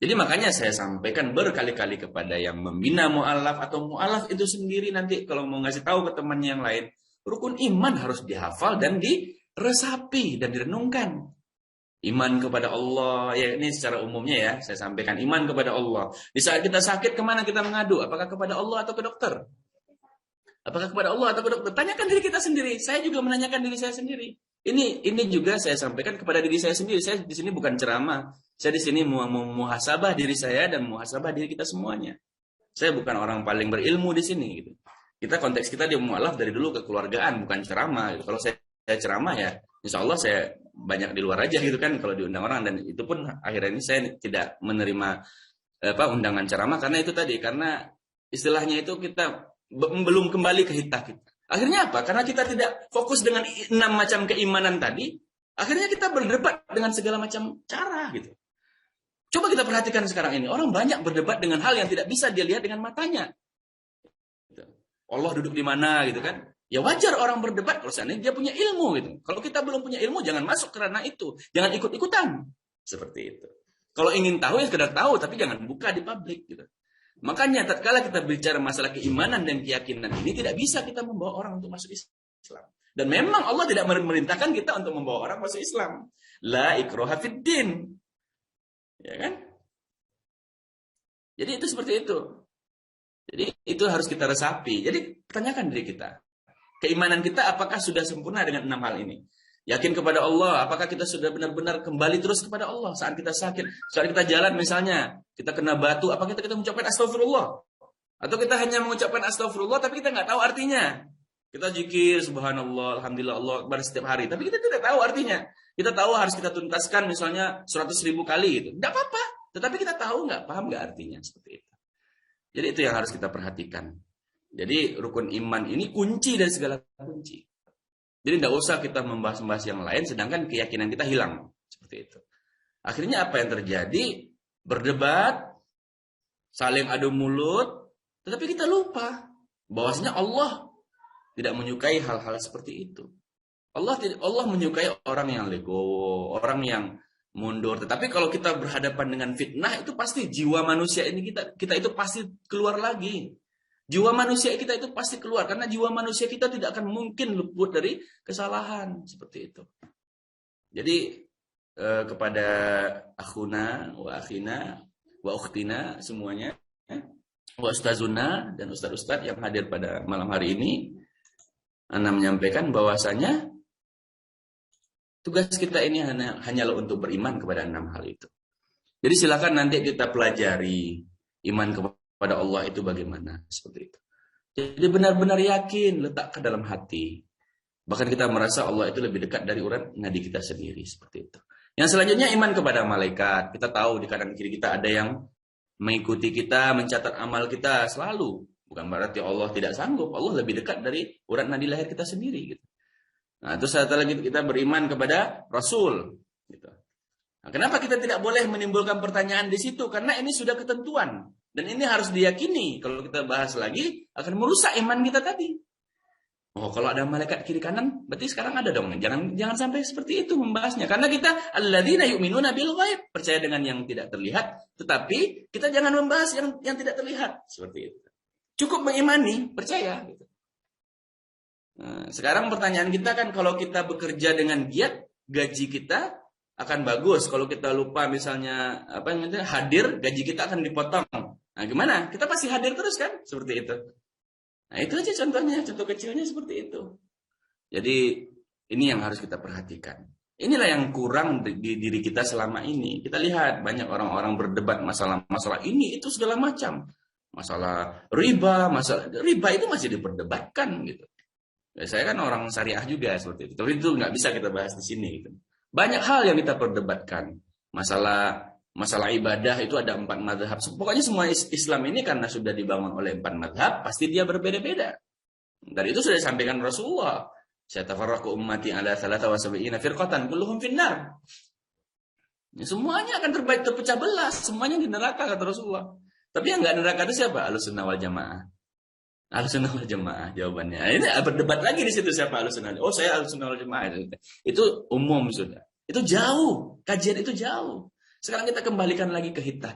Jadi makanya saya sampaikan berkali-kali kepada yang membina mu'alaf atau mu'alaf itu sendiri nanti kalau mau ngasih tahu ke temannya yang lain, rukun iman harus dihafal dan diresapi dan direnungkan. Iman kepada Allah, ya ini secara umumnya ya, saya sampaikan iman kepada Allah. Di saat kita sakit, kemana kita mengadu? Apakah kepada Allah atau ke dokter? Apakah kepada Allah atau ke dokter? Tanyakan diri kita sendiri. Saya juga menanyakan diri saya sendiri. Ini juga saya sampaikan kepada diri saya sendiri. Saya di sini bukan ceramah. Saya di sini muhasabah diri saya dan muhasabah diri kita semuanya. Saya bukan orang paling berilmu di sini. Gitu. Konteks kita di mu'alaf dari dulu kekeluargaan, bukan ceramah. Gitu. Kalau saya ceramah ya, insya Allah saya banyak di luar aja gitu kan kalau diundang orang, dan itu pun akhirnya ini saya tidak menerima undangan ceramah karena itu tadi, karena istilahnya itu kita belum kembali ke kita. Akhirnya apa? Karena kita tidak fokus dengan 6 macam keimanan tadi, akhirnya kita berdebat dengan segala macam cara gitu. Coba kita perhatikan sekarang ini, orang banyak berdebat dengan hal yang tidak bisa dia lihat dengan matanya. Allah duduk di mana gitu kan? Ya wajar orang berdebat kalau seandainya dia punya ilmu gitu. Kalau kita belum punya ilmu, jangan masuk karena itu. Jangan ikut-ikutan. Seperti itu. Kalau ingin tahu ya sekedar tahu, tapi jangan buka di publik gitu. Makanya tatkala kita bicara masalah keimanan dan keyakinan ini, tidak bisa kita membawa orang untuk masuk Islam. Dan memang Allah tidak memerintahkan kita untuk membawa orang masuk Islam. La ikraha fid din. Ya kan? Jadi itu seperti itu. Jadi itu harus kita resapi. Jadi tanyakan diri kita. Keimanan kita apakah sudah sempurna dengan 6 hal ini? Yakin kepada Allah, apakah kita sudah benar-benar kembali terus kepada Allah saat kita sakit? Saat kita jalan misalnya, kita kena batu, apakah kita mengucapkan astagfirullah? Atau kita hanya mengucapkan astagfirullah tapi kita nggak tahu artinya? Kita zikir subhanallah, alhamdulillah, Allah akbar setiap hari, tapi kita tidak tahu artinya. Kita tahu harus kita tuntaskan misalnya 100.000 kali gitu. Tidak apa-apa, tetapi kita tahu nggak, paham nggak artinya seperti itu. Jadi itu yang harus kita perhatikan. Jadi rukun iman ini kunci dari segala kunci. Jadi tidak usah kita membahas-bahas yang lain sedangkan keyakinan kita hilang. Seperti itu. Akhirnya apa yang terjadi? Berdebat, saling adu mulut, tetapi kita lupa bahwasanya Allah tidak menyukai hal-hal seperti itu. Allah menyukai orang yang legowo, orang yang mundur. Tetapi kalau kita berhadapan dengan fitnah, itu pasti jiwa manusia ini kita itu pasti keluar lagi. Jiwa manusia kita itu pasti keluar, karena jiwa manusia kita tidak akan mungkin luput dari kesalahan seperti itu. Jadi kepada akhuna wa akhina wa ukhtina semuanya, wa ustazuna dan ustaz-ustaz yang hadir pada malam hari ini, Ana menyampaikan bahwasanya tugas kita ini hanyalah untuk beriman kepada 6 hal itu. Jadi silakan nanti kita pelajari iman kepada Allah itu bagaimana, seperti itu. Jadi benar-benar yakin, letak ke dalam hati. Bahkan kita merasa Allah itu lebih dekat dari urat nadi kita sendiri, seperti itu. Yang selanjutnya iman kepada malaikat. Kita tahu di kanan kiri kita ada yang mengikuti kita, mencatat amal kita selalu. Bukan berarti Allah tidak sanggup. Allah lebih dekat dari urat nadi lahir kita sendiri. Gitu. Nah, terus setelah kita beriman kepada Rasul. Gitu. Nah, kenapa kita tidak boleh menimbulkan pertanyaan di situ? Karena ini sudah ketentuan. Dan ini harus diyakini. Kalau kita bahas lagi, akan merusak iman kita tadi. Oh, kalau ada malaikat kiri kanan, berarti sekarang ada dong. Jangan sampai seperti itu membahasnya. Karena kita alladzina yu'minuna bil ghaib, percaya dengan yang tidak terlihat, tetapi kita jangan membahas yang tidak terlihat, seperti itu. Cukup mengimani, percaya gitu. Nah, sekarang pertanyaan kita kan, kalau kita bekerja dengan giat, gaji kita akan bagus. Kalau kita lupa misalnya hadir, gaji kita akan dipotong. Nah, gimana? Kita pasti hadir terus kan? Seperti itu. Nah, itu aja contohnya, contoh kecilnya seperti itu. Jadi, ini yang harus kita perhatikan. Inilah yang kurang di diri kita selama ini. Kita lihat banyak orang-orang berdebat masalah ini, itu segala macam. Masalah riba itu masih diperdebatkan gitu. Ya, saya kan orang syariah juga seperti itu. Tapi itu nggak bisa kita bahas di sini gitu. Banyak hal yang kita perdebatkan. Masalah ibadah itu ada 4 mazhab. Pokoknya semua Islam ini karena sudah dibangun oleh 4 mazhab, pasti dia berbeda-beda. Dan itu sudah disampaikan Rasulullah. Satafarraqu ummati ala 73 firqatan kulluhum finnar. Semuanya akan terpecah belah, semuanya di neraka kata Rasulullah. Tapi yang enggak neraka itu siapa? Ahlussunnah wal Jamaah. Ahlussunnah wal Jamaah jawabannya. Ini berdebat lagi di situ siapa Ahlussunnah. Oh, saya Ahlussunnah wal Jamaah. Itu umum sudah. Itu jauh, kajian itu jauh. Sekarang kita kembalikan lagi ke kita.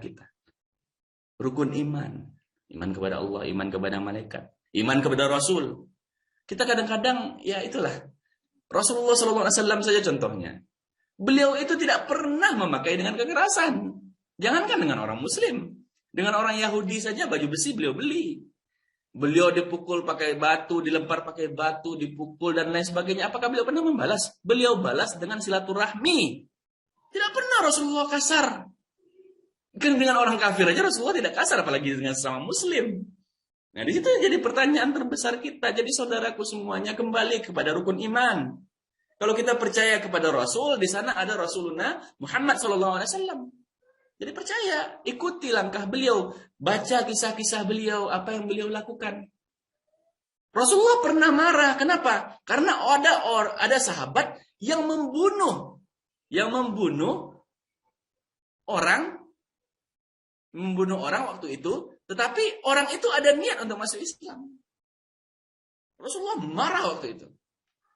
Rukun iman. Iman kepada Allah, iman kepada malaikat. Iman kepada Rasul. Kita kadang-kadang, ya itulah. Rasulullah SAW saja contohnya. Beliau itu tidak pernah memakai dengan kekerasan. Jangankan dengan orang Muslim. Dengan orang Yahudi saja baju besi beliau beli. Beliau dipukul pakai batu, dilempar pakai batu, dipukul dan lain sebagainya. Apakah beliau pernah membalas? Beliau balas dengan silaturahmi. Tidak pernah Rasulullah kasar. Dengan orang kafir aja Rasulullah tidak kasar, apalagi dengan sesama Muslim. Nah, di situ jadi pertanyaan terbesar kita. Jadi saudaraku semuanya kembali kepada rukun iman. Kalau kita percaya kepada Rasul, di sana ada Rasulullah Muhammad SAW. Jadi percaya, ikuti langkah beliau, baca kisah-kisah beliau, apa yang beliau lakukan. Rasulullah pernah marah, kenapa? Karena ada sahabat yang membunuh orang waktu itu, tetapi orang itu ada niat untuk masuk Islam. Rasulullah marah waktu itu.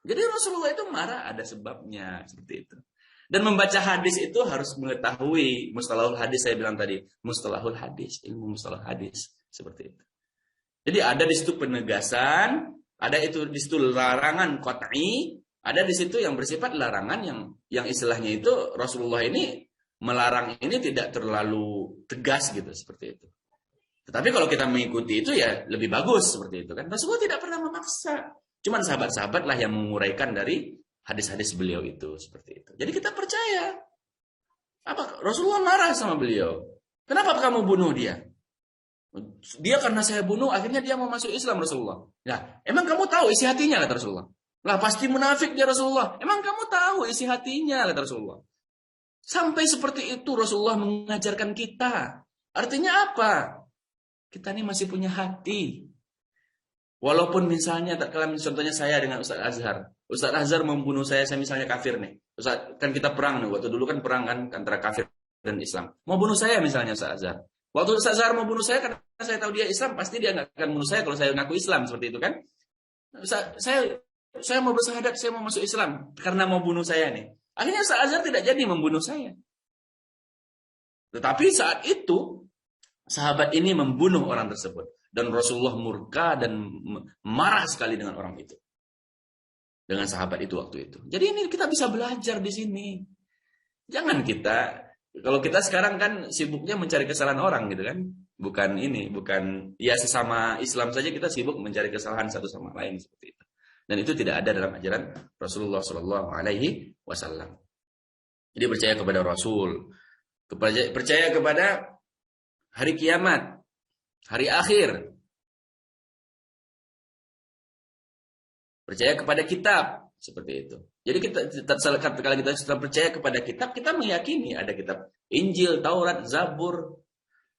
Jadi Rasulullah itu marah ada sebabnya seperti itu. Dan membaca hadis itu harus mengetahui mustalahul hadis, saya bilang tadi, mustalahul hadis, ilmu mustalah hadis seperti itu. Jadi ada di situ penegasan, ada itu di situ larangan qat'i, ada di situ yang bersifat larangan yang istilahnya itu Rasulullah ini melarang ini tidak terlalu tegas gitu seperti itu. Tetapi kalau kita mengikuti itu ya lebih bagus seperti itu kan. Rasulullah tidak pernah memaksa. Cuman sahabat-sahabat lah yang menguraikan dari hadis-hadis beliau itu seperti itu. Jadi kita percaya. Apa Rasulullah marah sama beliau? Kenapa kamu bunuh dia? Dia karena saya bunuh akhirnya dia mau masuk Islam Rasulullah. Ya, emang kamu tahu isi hatinya kata Rasulullah. Lah pasti munafik dia Rasulullah. Emang kamu tahu isi hatinya kata Rasulullah. Sampai seperti itu Rasulullah mengajarkan kita. Artinya apa? Kita ini masih punya hati. Walaupun misalnya contohnya saya dengan Ustaz Azhar. Ustaz Azhar membunuh saya misalnya kafir nih. Ustaz, kan kita perang nih. Waktu dulu kan perang kan antara kafir dan Islam. Mau bunuh saya misalnya Ustaz Azhar. Waktu Ustaz Azhar mau bunuh saya karena saya tahu dia Islam, pasti dia nggak akan bunuh saya kalau saya ngaku Islam seperti itu kan. Saya mau bersyahadat, saya mau masuk Islam karena mau bunuh saya nih. Akhirnya Ustaz Azhar tidak jadi membunuh saya. Tetapi saat itu sahabat ini membunuh orang tersebut dan Rasulullah murka dan marah sekali dengan orang itu. Dengan sahabat itu waktu itu. Jadi ini kita bisa belajar di sini. Jangan kalau kita sekarang kan sibuknya mencari kesalahan orang gitu kan. Bukan ya sesama Islam saja kita sibuk mencari kesalahan satu sama lain seperti itu. Dan itu tidak ada dalam ajaran Rasulullah SAW. Jadi percaya kepada Rasul, percaya kepada hari kiamat, hari akhir, percaya kepada kitab, seperti itu. Jadi kalau kita sudah percaya kepada kitab, kita meyakini ada kitab Injil, Taurat, Zabur,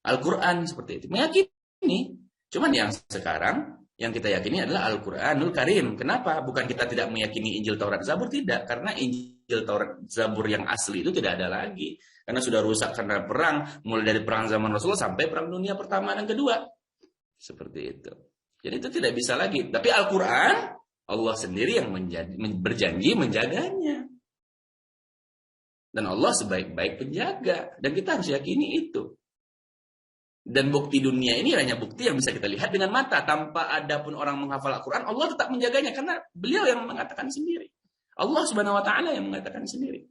Al-Quran seperti itu. Meyakini. Cuman yang sekarang yang kita yakini adalah Al-Quranul Karim. Kenapa? Bukan kita tidak meyakini Injil, Taurat, Zabur, tidak. Karena Injil, Taurat, Zabur yang asli itu tidak ada lagi. Karena sudah rusak karena perang, mulai dari perang zaman Rasulullah sampai perang dunia pertama dan kedua. Seperti itu. Jadi itu tidak bisa lagi. Tapi Al-Quran, Allah sendiri yang berjanji menjaganya. Dan Allah sebaik-baik penjaga. Dan kita harus yakini itu. Dan bukti dunia ini hanya bukti yang bisa kita lihat dengan mata. Tanpa ada pun orang menghafal Al-Quran, Allah tetap menjaganya. Karena beliau yang mengatakan sendiri. Allah subhanahu wa ta'ala yang mengatakan sendiri.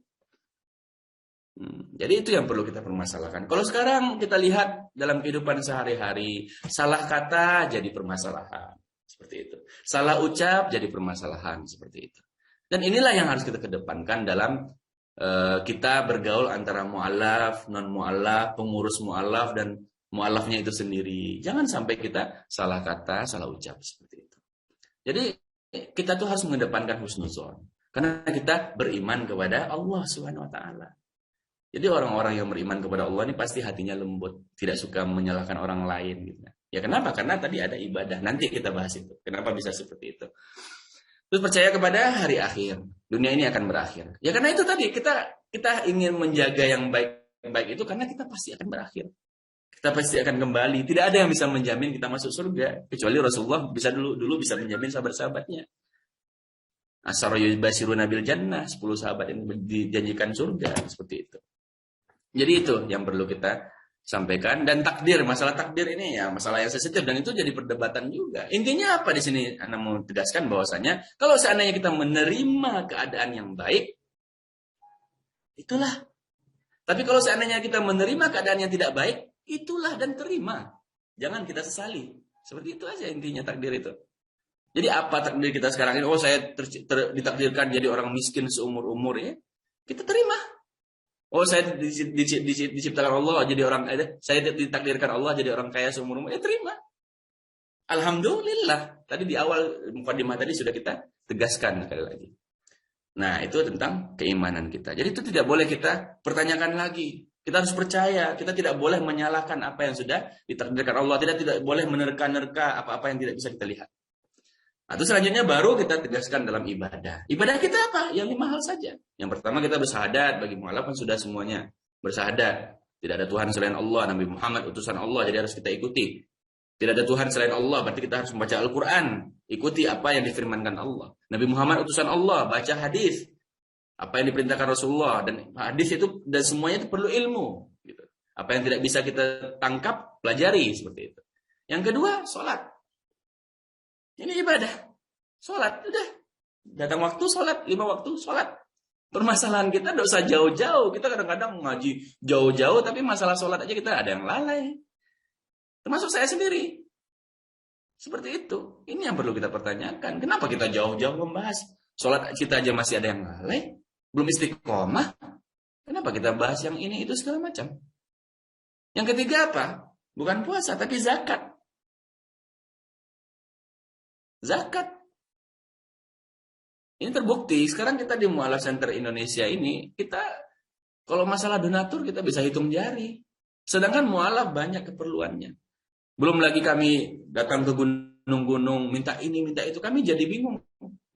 Jadi itu yang perlu kita permasalahkan. Kalau sekarang kita lihat dalam kehidupan sehari-hari, salah kata jadi permasalahan. Seperti itu. Salah ucap jadi permasalahan. Seperti itu. Dan inilah yang harus kita kedepankan dalam kita bergaul antara mu'alaf, non-mu'alaf, pengurus mu'alaf, dan mu'alafnya itu sendiri. Jangan sampai kita salah kata, salah ucap seperti itu. Jadi kita tuh harus mengedepankan husnuzon. Karena kita beriman kepada Allah Subhanahu wa taala. Jadi orang-orang yang beriman kepada Allah ini pasti hatinya lembut, tidak suka menyalahkan orang lain gitu. Ya kenapa? Karena tadi ada ibadah. Nanti kita bahas itu. Kenapa bisa seperti itu? Terus percaya kepada hari akhir. Dunia ini akan berakhir. Ya karena itu tadi kita ingin menjaga yang baik itu karena kita pasti akan berakhir. Kita pasti akan kembali. Tidak ada yang bisa menjamin kita masuk surga kecuali Rasulullah bisa dulu bisa menjamin sahabat-sahabatnya. Asyara yubashiruna bil jannah, 10 sahabat yang dijanjikan surga seperti itu. Jadi itu yang perlu kita sampaikan. Dan takdir, masalah takdir ini ya masalah yang sensitif dan itu jadi perdebatan juga. Intinya apa di sini? Anda mau tegaskan bahwasanya kalau seandainya kita menerima keadaan yang baik, itulah. Tapi kalau seandainya kita menerima keadaan yang tidak baik, itulah dan terima. Jangan kita sesali. Seperti itu aja intinya takdir itu. Jadi apa takdir kita sekarang ini? Oh saya ditakdirkan jadi orang miskin seumur-umur ya. Kita terima. Oh saya diciptakan Allah jadi orang saya ditakdirkan Allah jadi orang kaya seumur-umur. Ya terima. Alhamdulillah. Tadi di awal mukadimah tadi sudah kita tegaskan sekali lagi. Nah itu tentang keimanan kita. Jadi itu tidak boleh kita pertanyakan lagi. Kita harus percaya. Kita tidak boleh menyalahkan apa yang sudah ditakdirkan Allah. Tidak boleh menerka-nerka apa-apa yang tidak bisa kita lihat. Atau selanjutnya baru kita tegaskan dalam ibadah. Ibadah kita apa? Yang 5 hal saja. Yang pertama kita bersyahadat. Bagi mu'alaf kan sudah semuanya bersyahadat. Tidak ada Tuhan selain Allah. Nabi Muhammad utusan Allah. Jadi harus kita ikuti. Tidak ada Tuhan selain Allah. Berarti kita harus membaca Al-Quran. Ikuti apa yang difirmankan Allah. Nabi Muhammad utusan Allah. Baca hadis. Apa yang diperintahkan Rasulullah. Dan hadis itu dan semuanya itu perlu ilmu. Gitu. Apa yang tidak bisa kita tangkap, pelajari. Seperti itu. Yang kedua, sholat. Ini ibadah. Sholat. Udah. Datang waktu sholat. 5 waktu sholat. Permasalahan kita tidak usah jauh-jauh. Kita kadang-kadang ngaji jauh-jauh. Tapi masalah sholat aja kita ada yang lalai. Termasuk saya sendiri. Seperti itu. Ini yang perlu kita pertanyakan. Kenapa kita jauh-jauh membahas? Sholat kita aja masih ada yang lalai. Belum istiqomah. Kenapa kita bahas yang ini itu segala macam? Yang ketiga apa? Bukan puasa tapi zakat. Zakat. Ini terbukti. Sekarang kita di Mu'alaf Center Indonesia ini, kita kalau masalah donatur kita bisa hitung jari. Sedangkan mu'alaf banyak keperluannya. Belum lagi kami datang ke gunung-gunung, minta ini, minta itu. Kami jadi bingung.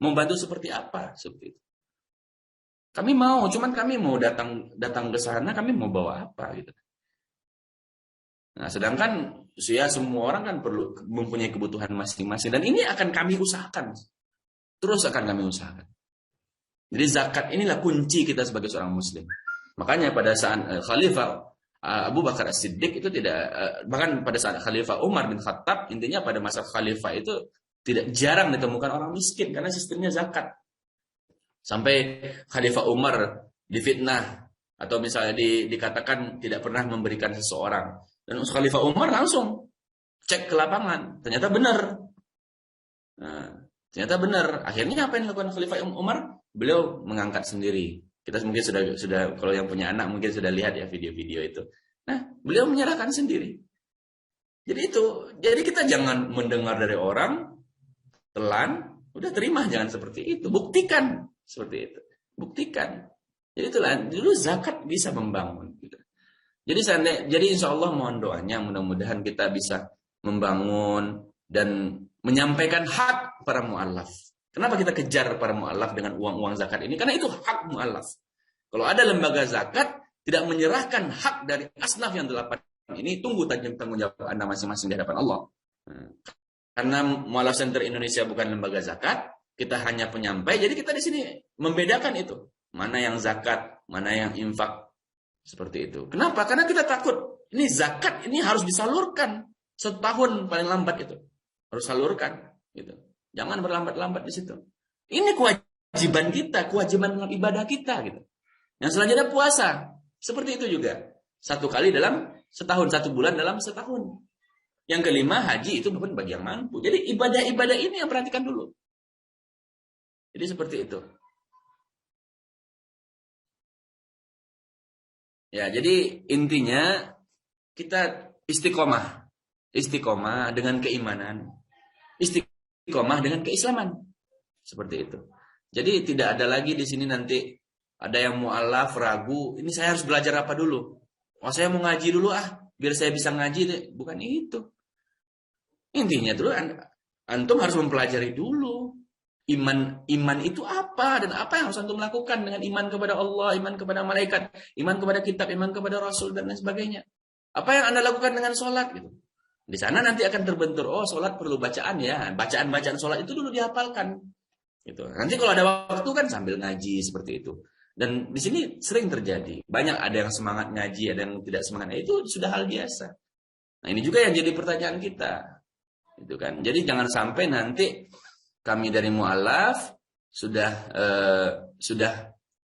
Membantu seperti apa? Seperti itu. Kami mau, cuman kami mau datang ke sana, kami mau bawa apa gitu. Nah, sedangkan ya semua orang kan perlu mempunyai kebutuhan masing-masing dan ini akan kami usahakan. Terus akan kami usahakan. Jadi zakat inilah kunci kita sebagai seorang muslim. Makanya pada saat Khalifah Abu Bakar As-Siddiq itu tidak bahkan pada saat Khalifah Umar bin Khattab, intinya pada masa khalifah itu tidak jarang ditemukan orang miskin karena sistemnya zakat. Sampai Khalifah Umar difitnah atau misalnya dikatakan tidak pernah memberikan seseorang. Dan Khalifah Umar langsung cek ke lapangan. Ternyata benar. Nah, ternyata benar. Akhirnya apa yang dilakukan Khalifah Umar? Beliau mengangkat sendiri. Kita mungkin sudah kalau yang punya anak mungkin sudah lihat ya video-video itu. Nah, beliau menyerahkan sendiri. Jadi kita jangan mendengar dari orang telan, Udah terima, jangan seperti itu. Buktikan seperti itu. Buktikan. Jadi itulah dulu zakat bisa membangun. Gitu. Jadi insya Allah mohon doanya, mudah-mudahan kita bisa membangun dan menyampaikan hak para mu'allaf. Kenapa kita kejar para mu'allaf dengan uang-uang zakat ini? Karena itu hak mu'allaf. Kalau ada lembaga zakat tidak menyerahkan hak dari asnaf yang 8 ini, tunggu tanggung jawab Anda masing-masing di hadapan Allah. Karena Mu'allaf Center Indonesia bukan lembaga zakat, kita hanya penyampai, jadi kita di sini membedakan itu. Mana yang zakat, mana yang infak. Seperti itu. Kenapa? Karena kita takut. Ini zakat, ini harus disalurkan. Setahun paling lambat itu. Harus salurkan. Gitu. Jangan berlambat-lambat di situ. Ini kewajiban kita, kewajiban dalam ibadah kita. Gitu. Yang selanjutnya puasa. Seperti itu juga. 1 kali dalam setahun, 1 bulan dalam setahun. Yang kelima, haji itu bukan bagi yang mampu. Jadi ibadah-ibadah ini yang perhatikan dulu. Jadi seperti itu. Ya, jadi intinya kita istiqomah. Istiqomah dengan keimanan. Istiqomah dengan keislaman. Seperti itu. Jadi tidak ada lagi di sini nanti ada yang mu'alaf, ragu. Ini saya harus belajar apa dulu? Oh, saya mau ngaji dulu biar saya bisa ngaji deh. Bukan itu. Intinya dulu antum harus mempelajari dulu. Iman itu apa dan apa yang harus antum lakukan dengan iman kepada Allah, iman kepada malaikat, iman kepada kitab, iman kepada Rasul dan lain sebagainya. Apa yang Anda lakukan dengan sholat gitu. Di sana nanti akan terbentur, oh sholat perlu bacaan ya, bacaan-bacaan sholat itu dulu dihafalkan. Gitu. Nanti kalau ada waktu kan sambil ngaji seperti itu. Dan di sini sering terjadi, banyak ada yang semangat ngaji, ada yang tidak semangat. Itu sudah hal biasa. Nah ini juga yang jadi pertanyaan kita. Gitu kan. Jadi jangan sampai nanti kami dari mu'alaf sudah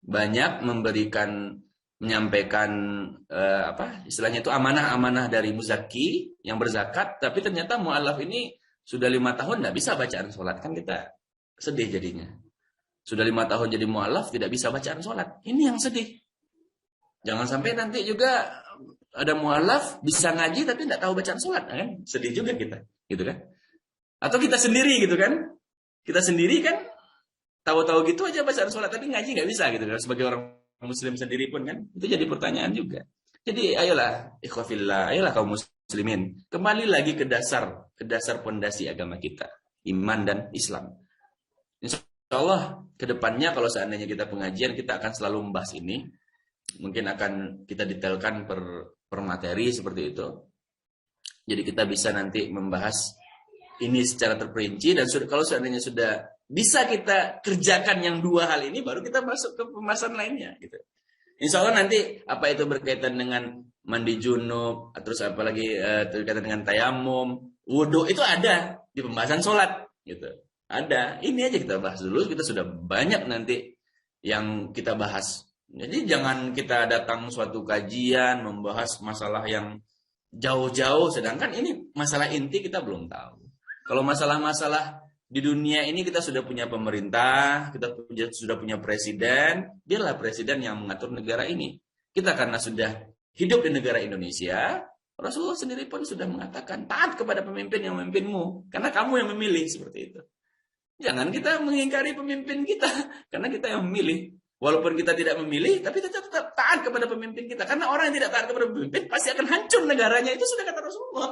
banyak menyampaikan istilahnya itu amanah-amanah dari muzaki yang berzakat, tapi ternyata mu'alaf ini sudah 5 tahun tidak bisa bacaan sholat, kan kita sedih jadinya. Sudah 5 tahun jadi mu'alaf tidak bisa bacaan sholat, ini yang sedih. Jangan sampai nanti juga ada mu'alaf bisa ngaji tapi tidak tahu bacaan sholat, kan sedih juga kita, gitu kan? Atau kita sendiri gitu kan? Kita sendiri kan tahu-tahu gitu aja bacaan sholat tapi ngaji nggak bisa gitu kan, sebagai orang muslim sendiri pun kan itu jadi pertanyaan juga. Jadi ayolah ikhwafillah, ayolah kaum muslimin kembali lagi ke dasar pondasi agama kita, iman dan Islam. Insyaallah kedepannya kalau seandainya kita pengajian kita akan selalu membahas ini, mungkin akan kita detailkan per materi seperti itu. Jadi kita bisa nanti membahas ini secara terperinci, dan kalau seandainya sudah bisa kita kerjakan yang 2 hal ini, baru kita masuk ke pembahasan lainnya gitu. Insya Allah nanti apa itu berkaitan dengan mandi junub, terus apalagi berkaitan dengan tayamum, wudhu, itu ada di pembahasan sholat gitu. Ada. Ini aja kita bahas dulu, kita sudah banyak nanti yang kita bahas. Jadi jangan kita datang suatu kajian membahas masalah yang jauh-jauh, sedangkan ini masalah inti kita belum tahu. Kalau masalah-masalah di dunia ini kita sudah punya pemerintah, kita sudah punya presiden, biarlah presiden yang mengatur negara ini. Kita karena sudah hidup di negara Indonesia, Rasulullah sendiri pun sudah mengatakan, taat kepada pemimpin yang memimpinmu, karena kamu yang memilih, seperti itu. Jangan kita mengingkari pemimpin kita, karena kita yang memilih. Walaupun kita tidak memilih, tapi kita tetap taat kepada pemimpin kita. Karena orang yang tidak taat kepada pemimpin pasti akan hancur negaranya. Itu sudah kata Rasulullah.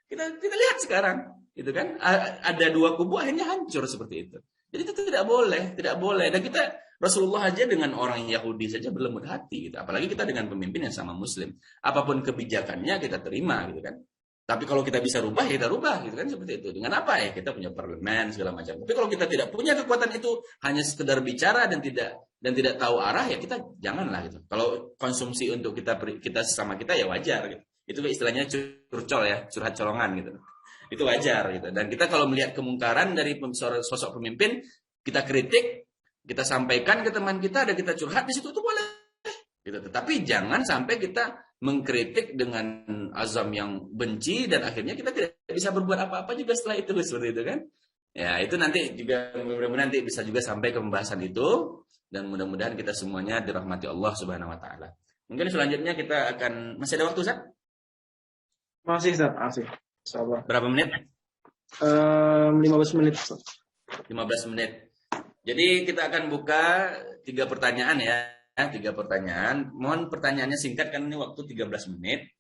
Kita lihat sekarang. Gitu kan, ada 2 kubu akhirnya hancur seperti itu. Jadi itu tidak boleh. Dan kita Rasulullah aja dengan orang Yahudi saja berlembut hati gitu. Apalagi kita dengan pemimpin yang sama muslim. Apapun kebijakannya kita terima gitu kan. Tapi kalau kita bisa rubah, ya kita rubah gitu kan, seperti itu. Dengan apa ya? Kita punya parlemen segala macam. Tapi kalau kita tidak punya kekuatan itu, hanya sekedar bicara dan tidak tahu arah, ya kita janganlah gitu. Kalau konsumsi untuk kita sesama kita ya wajar gitu. Itu istilahnya curcol ya, curhat colongan gitu. Itu wajar gitu. Dan kita kalau melihat kemungkaran dari sosok pemimpin, kita kritik, kita sampaikan ke teman kita, dan kita curhat di situ, itu boleh gitu. Tetapi jangan sampai kita mengkritik dengan azam yang benci dan akhirnya kita tidak bisa berbuat apa-apa juga setelah itu, seperti itu kan. Ya, itu nanti juga mudah-mudahan nanti bisa juga sampai ke pembahasan itu, dan mudah-mudahan kita semuanya dirahmati Allah Subhanahu wa taala. Mungkin selanjutnya kita akan, masih ada waktu, Ustaz? Masih, Ustaz, masih. Insyaallah. Berapa menit? 15 menit. 15 menit. Jadi kita akan buka 3 pertanyaan ya. 3 pertanyaan. Mohon pertanyaannya singkat kan ini waktu 13 menit.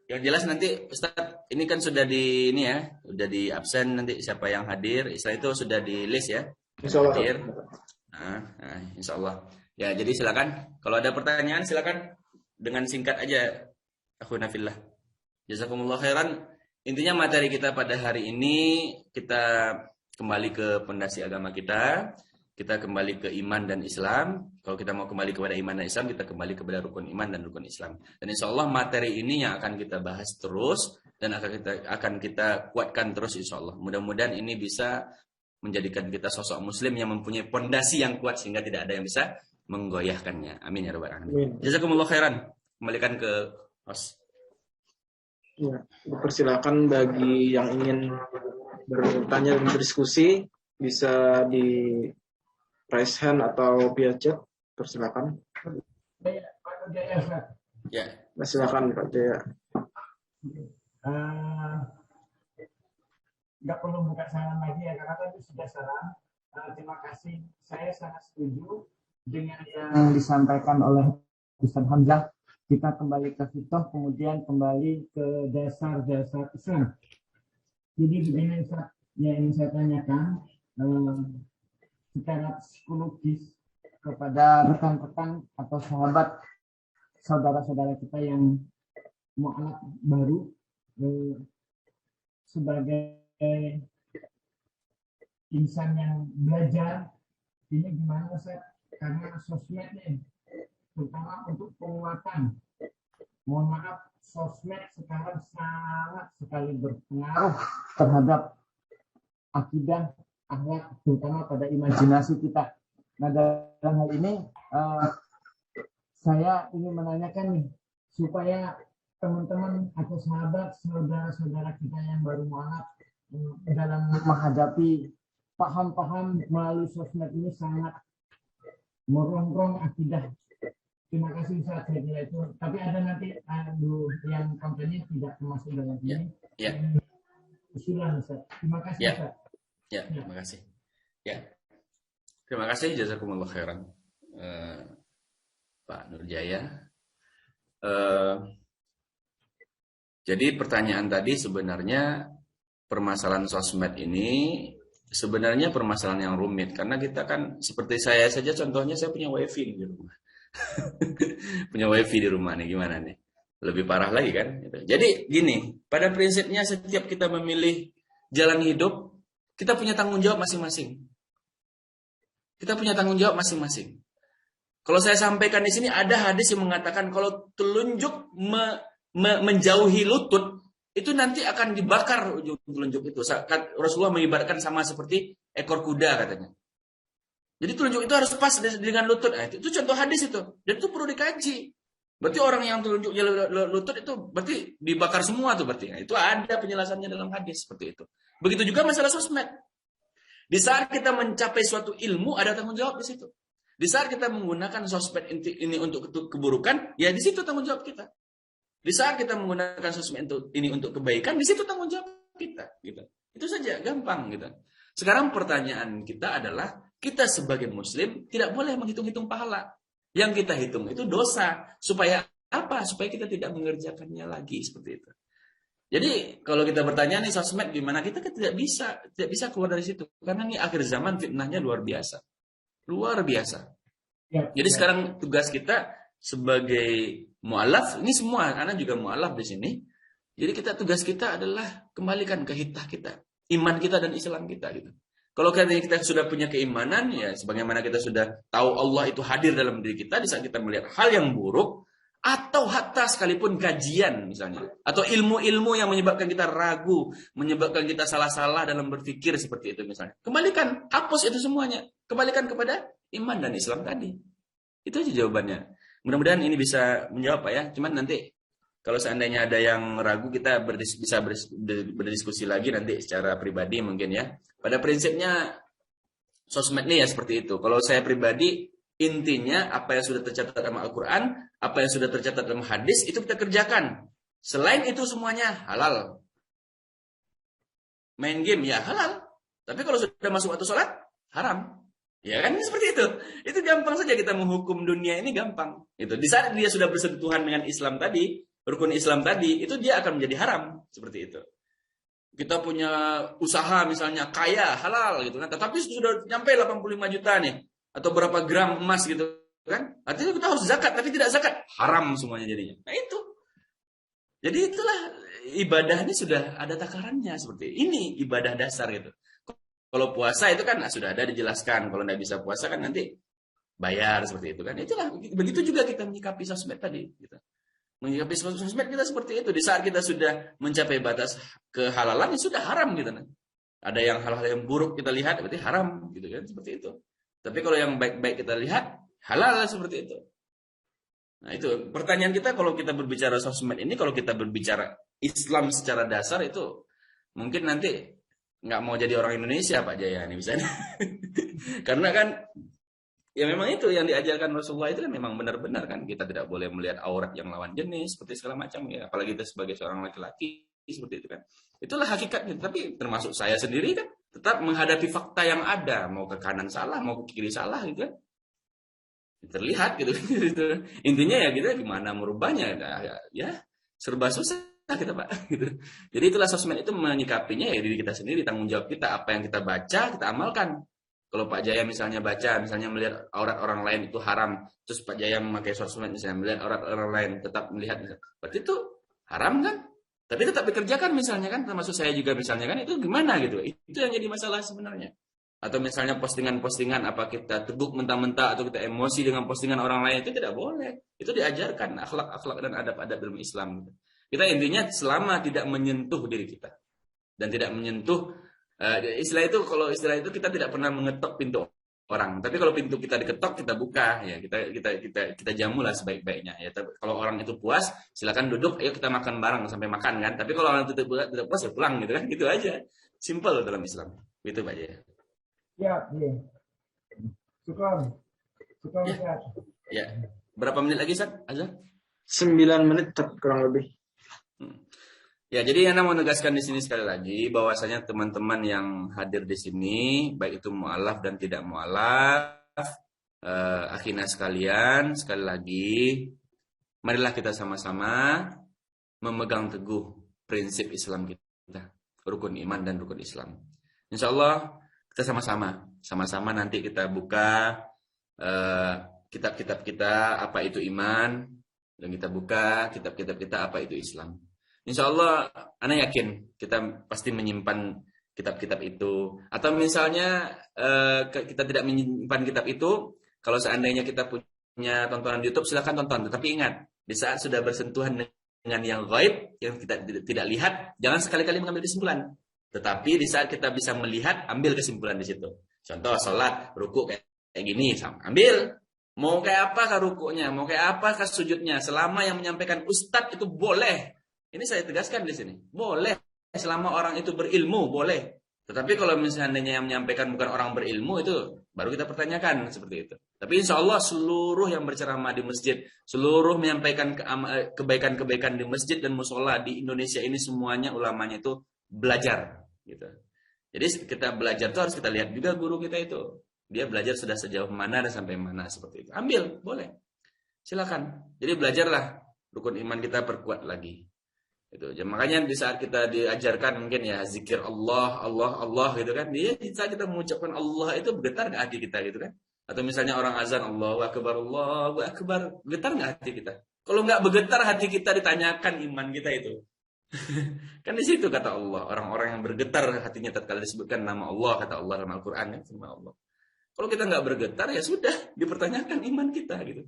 Yang jelas nanti Ustaz, ini kan sudah di ini ya, sudah di absen nanti siapa yang hadir. Setelah itu sudah di list ya. Insyaallah. Hadir. Nah, insyaallah. Ya, jadi silakan. Kalau ada pertanyaan silakan dengan singkat aja. Akhuna fillah. Jazakumullah khairan. Intinya materi kita pada hari ini kita kembali ke pondasi agama kita. Kita kembali ke iman dan Islam. Kalau kita mau kembali kepada iman dan Islam, kita kembali kepada rukun iman dan rukun Islam. Dan insya Allah materi ini yang akan kita bahas terus dan akan kita kuatkan terus insya Allah. Mudah-mudahan ini bisa menjadikan kita sosok Muslim yang mempunyai pondasi yang kuat sehingga tidak ada yang bisa menggoyahkannya. Amin ya rabbal alamin. Jazakumullah khairan. Kembalikan ke host. Ya, dipersilakan bagi yang ingin bertanya dan berdiskusi bisa di raise hand atau via chat, persilakan. Ya. Silakan Pak Jaya. Nggak perlu buka salam lagi ya, karena tadi sudah salam. Terima kasih. Saya sangat setuju dengan yang disampaikan oleh Ustaz Hamzah. Kita kembali ke fiqh, kemudian kembali ke dasar-dasar Islam. Jadi begini Ustaz, yang ingin saya tanyakan secara psikologis kepada rekan-rekan atau sahabat saudara-saudara kita yang mu'alaf baru sebagai insan yang belajar ini gimana Ustaz? Karena sosmed nih terutama untuk penguatan, mohon maaf, sosmed sekarang sangat sekali berpengaruh terhadap akidah, akhlak, terutama pada imajinasi kita. Nah, dalam hal ini saya ingin menanyakan nih, supaya teman-teman atau sahabat, saudara-saudara kita yang baru mualaf dalam menghadapi paham-paham melalui sosmed ini sangat merongrong akidah. Terima kasih Ustaz, saya kira itu. Tapi ada nanti yang kampanye tidak termasuk dalam ini. Ya. Usulan Ustaz. Terima kasih Ustaz. Ya, terima kasih. Ya. Terima kasih jazakumullah khairan. Pak Nurjaya. Jadi pertanyaan tadi sebenarnya permasalahan sosmed ini sebenarnya permasalahan yang rumit karena kita kan seperti saya saja contohnya saya punya wifi di rumah. Punya wifi di rumah nih gimana nih? Lebih parah lagi kan? Jadi gini, pada prinsipnya setiap kita memilih jalan hidup kita punya tanggung jawab masing-masing. Kita punya tanggung jawab masing-masing. Kalau saya sampaikan di sini ada hadis yang mengatakan kalau telunjuk menjauhi lutut itu nanti akan dibakar ujung telunjuk itu. Rasulullah mengibaratkan sama seperti ekor kuda katanya. Jadi telunjuk itu harus pas dengan lutut. Nah, itu contoh hadis itu. Dan itu perlu dikaji. Berarti orang yang telunjuknya lutut itu berarti dibakar semua tuh berarti. Nah, itu ada penjelasannya dalam hadis seperti itu. Begitu juga masalah sosmed. Di saat kita mencapai suatu ilmu ada tanggung jawab di situ. Di saat kita menggunakan sosmed ini untuk keburukan, ya di situ tanggung jawab kita. Di saat kita menggunakan sosmed ini untuk kebaikan, di situ tanggung jawab kita. Gitu. Itu saja, gampang gitu. Sekarang pertanyaan kita adalah kita sebagai Muslim tidak boleh menghitung-hitung pahala. Yang kita hitung itu dosa. Supaya apa? Supaya kita tidak mengerjakannya lagi seperti itu. Jadi kalau kita bertanya nih sosmed gimana, kita tidak bisa keluar dari situ. Karena ini akhir zaman fitnahnya luar biasa. Luar biasa. Jadi sekarang tugas kita sebagai mu'alaf, ini semua anak juga mu'alaf di sini. Jadi tugas kita adalah kembalikan ke hitah kita, iman kita dan Islam kita gitu. Kalau kita sudah punya keimanan, ya sebagaimana kita sudah tahu Allah itu hadir dalam diri kita di saat kita melihat hal yang buruk, atau hatta sekalipun kajian misalnya, atau ilmu-ilmu yang menyebabkan kita ragu, menyebabkan kita salah-salah dalam berpikir seperti itu misalnya. Kembalikan, hapus itu semuanya. Kembalikan kepada iman dan Islam tadi. Itu aja jawabannya. Mudah-mudahan ini bisa menjawab Pak ya. Cuman nanti kalau seandainya ada yang ragu kita bisa berdiskusi lagi nanti secara pribadi mungkin ya. Pada prinsipnya sosmed ini ya seperti itu. Kalau saya pribadi intinya apa yang sudah tercatat dalam Al-Quran, apa yang sudah tercatat dalam hadis itu kita kerjakan. Selain itu semuanya halal. Main game ya halal. Tapi kalau sudah masuk waktu sholat, haram. Ya kan seperti itu. Itu gampang saja kita menghukum dunia ini gampang. Itu di saat dia sudah bersentuhan dengan Islam tadi, rukun Islam tadi, itu dia akan menjadi haram seperti itu. Kita punya usaha misalnya kaya, halal gitu kan, tetapi sudah nyampe 85 juta nih atau berapa gram emas gitu kan. Artinya kita harus zakat tapi tidak zakat, haram semuanya jadinya. Nah itu. Jadi itulah ibadah ini sudah ada takarannya seperti ini, ibadah dasar gitu. Kalau puasa itu kan sudah ada dijelaskan, kalau tidak bisa puasa kan nanti bayar seperti itu kan. Itulah begitu juga kita menyikapi sosmed tadi gitu. Menyikapi sosmed kita seperti itu. Di saat kita sudah mencapai batas kehalalan, ya sudah haram gitu. Ada yang hal-hal yang buruk kita lihat, berarti haram gitu kan, seperti itu. Tapi kalau yang baik-baik kita lihat, halal seperti itu. Nah itu pertanyaan kita kalau kita berbicara sosmed ini, kalau kita berbicara Islam secara dasar itu mungkin nanti nggak mau jadi orang Indonesia Pak Jaya nih misalnya. Karena kan ya memang itu yang diajarkan Rasulullah itu kan memang benar-benar kan kita tidak boleh melihat aurat yang lawan jenis seperti segala macam ya, apalagi kita sebagai seorang laki-laki seperti itu kan. Itulah hakikatnya. Tapi termasuk saya sendiri kan tetap menghadapi fakta yang ada, mau ke kanan salah, mau ke kiri salah gitu kan. Terlihat gitu. Intinya ya kita gimana merubahnya ya serba susah kita Pak gitu. Jadi itulah sosmed itu menyikapinya ya diri kita sendiri, tanggung jawab kita, apa yang kita baca kita amalkan. Kalau Pak Jaya misalnya baca, misalnya melihat aurat orang lain itu haram, terus Pak Jaya memakai sosmed misalnya melihat aurat orang lain tetap melihat, berarti itu haram kan? Tapi tetap dikerjakan misalnya kan, termasuk saya juga misalnya kan, itu gimana gitu? Itu yang jadi masalah sebenarnya. Atau misalnya postingan-postingan apa kita teguk mentah-mentah atau kita emosi dengan postingan orang lain, itu tidak boleh. Itu diajarkan akhlak-akhlak dan adab-adab dalam Islam. Kita intinya selama tidak menyentuh diri kita dan tidak menyentuh istilah itu, kalau istilah itu kita tidak pernah mengetok pintu orang. Tapi kalau pintu kita diketok kita buka ya, kita jamulah sebaik-baiknya ya. Kalau orang itu puas silakan duduk, ayo kita makan bareng sampai makan kan. Tapi kalau orang itu tidak puas ya pulang gitu kan. Gitu aja. Simple dalam Islam. Itu Pak Jaya. Ya, iya. Syukran. Ya. Berapa menit lagi Ustaz? Azan? 9 menit kurang lebih. Ya, jadi Ana mau menegaskan di sini sekali lagi bahwasanya teman-teman yang hadir di sini, baik itu mu'alaf dan tidak mu'alaf, akhirnya sekali lagi, marilah kita sama-sama memegang teguh prinsip Islam kita, rukun iman dan rukun Islam. Insya Allah kita sama-sama nanti kita buka kitab-kitab kita apa itu iman, dan kita buka kitab-kitab kita apa itu Islam. Insya Allah, Ana yakin kita pasti menyimpan kitab-kitab itu. Atau misalnya kita tidak menyimpan kitab itu, kalau seandainya kita punya tontonan di YouTube, silakan tonton. Tetapi ingat, di saat sudah bersentuhan dengan yang gaib, yang kita tidak lihat, jangan sekali-kali mengambil kesimpulan. Tetapi di saat kita bisa melihat, ambil kesimpulan di situ. Contoh, sholat, ruku kayak gini, ambil. Mau kayak apa kah rukuknya, mau kayak apa kah sujudnya, selama yang menyampaikan ustadz itu boleh. Ini saya tegaskan di sini. Boleh. Selama orang itu berilmu, boleh. Tetapi kalau misalnya yang menyampaikan bukan orang berilmu, itu baru kita pertanyakan seperti itu. Tapi insya Allah seluruh yang berceramah di masjid, seluruh menyampaikan kebaikan-kebaikan di masjid dan musola di Indonesia ini semuanya ulamanya itu belajar. Gitu. Jadi kita belajar itu harus kita lihat juga guru kita itu. Dia belajar sudah sejauh mana dan sampai mana seperti itu. Ambil, boleh. Silakan. Jadi belajarlah. Rukun iman kita perkuat lagi. Itu. Makanya di saat kita diajarkan mungkin ya zikir Allah gitu kan. Di saat kita mengucapkan Allah itu bergetar nggak hati kita gitu kan? Atau misalnya orang azan Allahu Akbar, bergetar nggak hati kita? Kalau nggak bergetar hati kita, ditanyakan iman kita itu. Kan di situ kata Allah, orang-orang yang bergetar hatinya tatkala disebutkan nama Allah, kata Allah dalam Al-Qur'an kan, nama Allah. Kalau kita nggak bergetar ya sudah dipertanyakan iman kita gitu.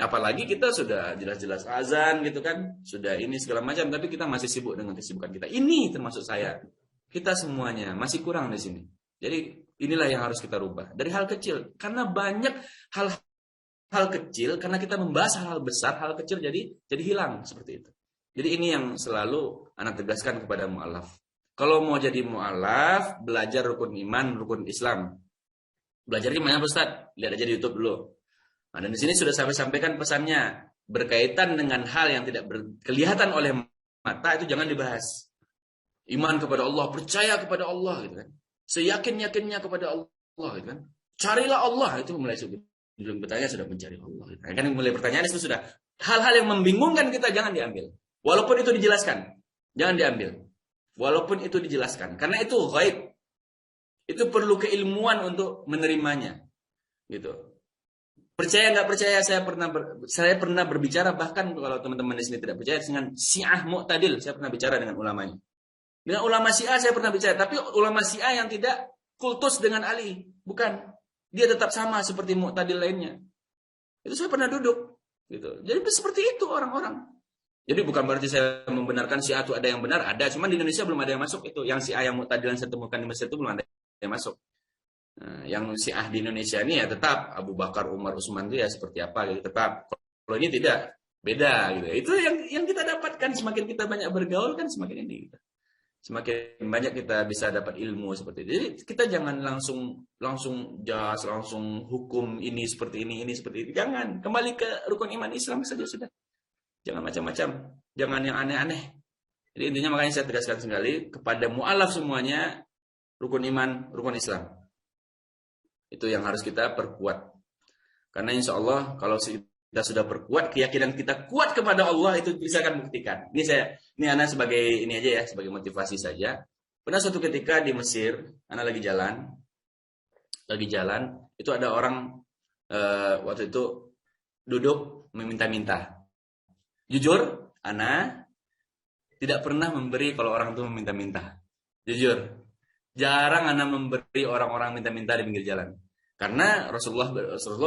Apalagi kita sudah jelas-jelas azan gitu kan, sudah ini segala macam, tapi kita masih sibuk dengan kesibukan kita. Ini termasuk saya. Kita semuanya masih kurang di sini. Jadi inilah yang harus kita rubah dari hal kecil. Karena banyak hal kecil, karena kita membahas hal besar, hal kecil jadi hilang seperti itu. Jadi ini yang selalu anak tegaskan kepada mu'alaf. Kalau mau jadi mu'alaf, belajar rukun iman, rukun Islam. Belajarnya mana Ustaz? Lihat aja di YouTube dulu. Nah, dan di sini sudah saya sampaikan pesannya, berkaitan dengan hal yang tidak kelihatan oleh mata itu jangan dibahas. Iman kepada Allah, percaya kepada Allah gitu kan. seyakin-yakinnya kepada Allah, gitu kan. Carilah Allah, itu mulai belum bertanya sudah mencari Allah. Gitu. Kan mulai pertanyaan itu sudah hal-hal yang membingungkan kita jangan diambil. Walaupun itu dijelaskan, jangan diambil. Walaupun itu dijelaskan, karena itu ghaib. Itu perlu keilmuan untuk menerimanya. Gitu. Percaya nggak percaya, saya pernah berbicara, bahkan kalau teman-teman di sini tidak percaya, dengan Syiah Mu'tadil saya pernah bicara dengan ulamanya. Dengan ulama Syiah saya pernah bicara, tapi ulama Syiah yang tidak kultus dengan Ali, bukan. Dia tetap sama seperti Mu'tadil lainnya. Itu saya pernah duduk, gitu. Jadi seperti itu orang-orang. Jadi bukan berarti saya membenarkan Syiah itu ada yang benar, ada. Cuma di Indonesia belum ada yang masuk itu. Yang Syiah yang Mu'tadil yang saya temukan di Mesir itu belum ada yang masuk. Nah, yang Syiah di Indonesia ini ya tetap Abu Bakar, Umar, Utsman itu ya seperti apa gitu, tetap. Kalau ini tidak, beda gitu. Itu yang kita dapatkan, semakin kita banyak bergaul kan semakin ini gitu. Semakin banyak kita bisa dapat ilmu seperti itu. Jadi kita jangan langsung jas, langsung hukum ini seperti ini seperti itu. Jangan, kembali ke rukun iman Islam saja sudah. Jangan macam-macam, jangan yang aneh-aneh. Jadi intinya makanya saya tegaskan sekali kepada mu'alaf semuanya, rukun iman, rukun Islam. Itu yang harus kita perkuat. Karena insya Allah kalau kita sudah perkuat, keyakinan kita kuat kepada Allah, itu bisa akan buktikan. Ini anak sebagai ini aja ya, sebagai motivasi saja. Pernah suatu ketika di Mesir, anak lagi jalan, itu ada orang waktu itu duduk meminta-minta. Jujur, anak tidak pernah memberi kalau orang itu meminta-minta. Jujur, jarang anak memberi orang-orang minta-minta di pinggir jalan. Karena Rasulullah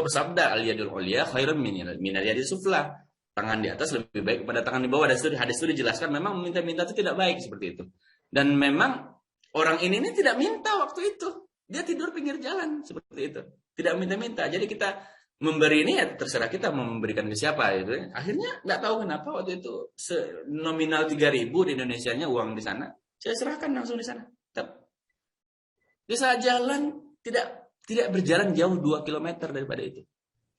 bersabda, al-yadul ulya khairun min al-yadis sufla. Tangan di atas lebih baik daripada tangan di bawah. Dan hadis itu dijelaskan memang meminta-minta itu tidak baik seperti itu. Dan memang orang ini tidak minta waktu itu. Dia tidur pinggir jalan seperti itu. Tidak minta-minta. Jadi kita memberi ini ya terserah kita mau memberikan ke siapa gitu. Akhirnya nggak tahu kenapa waktu itu nominal 3.000 di Indonesianya uang di sana. Saya serahkan langsung di sana. Di saat jalan tidak berjalan jauh 2 km daripada itu.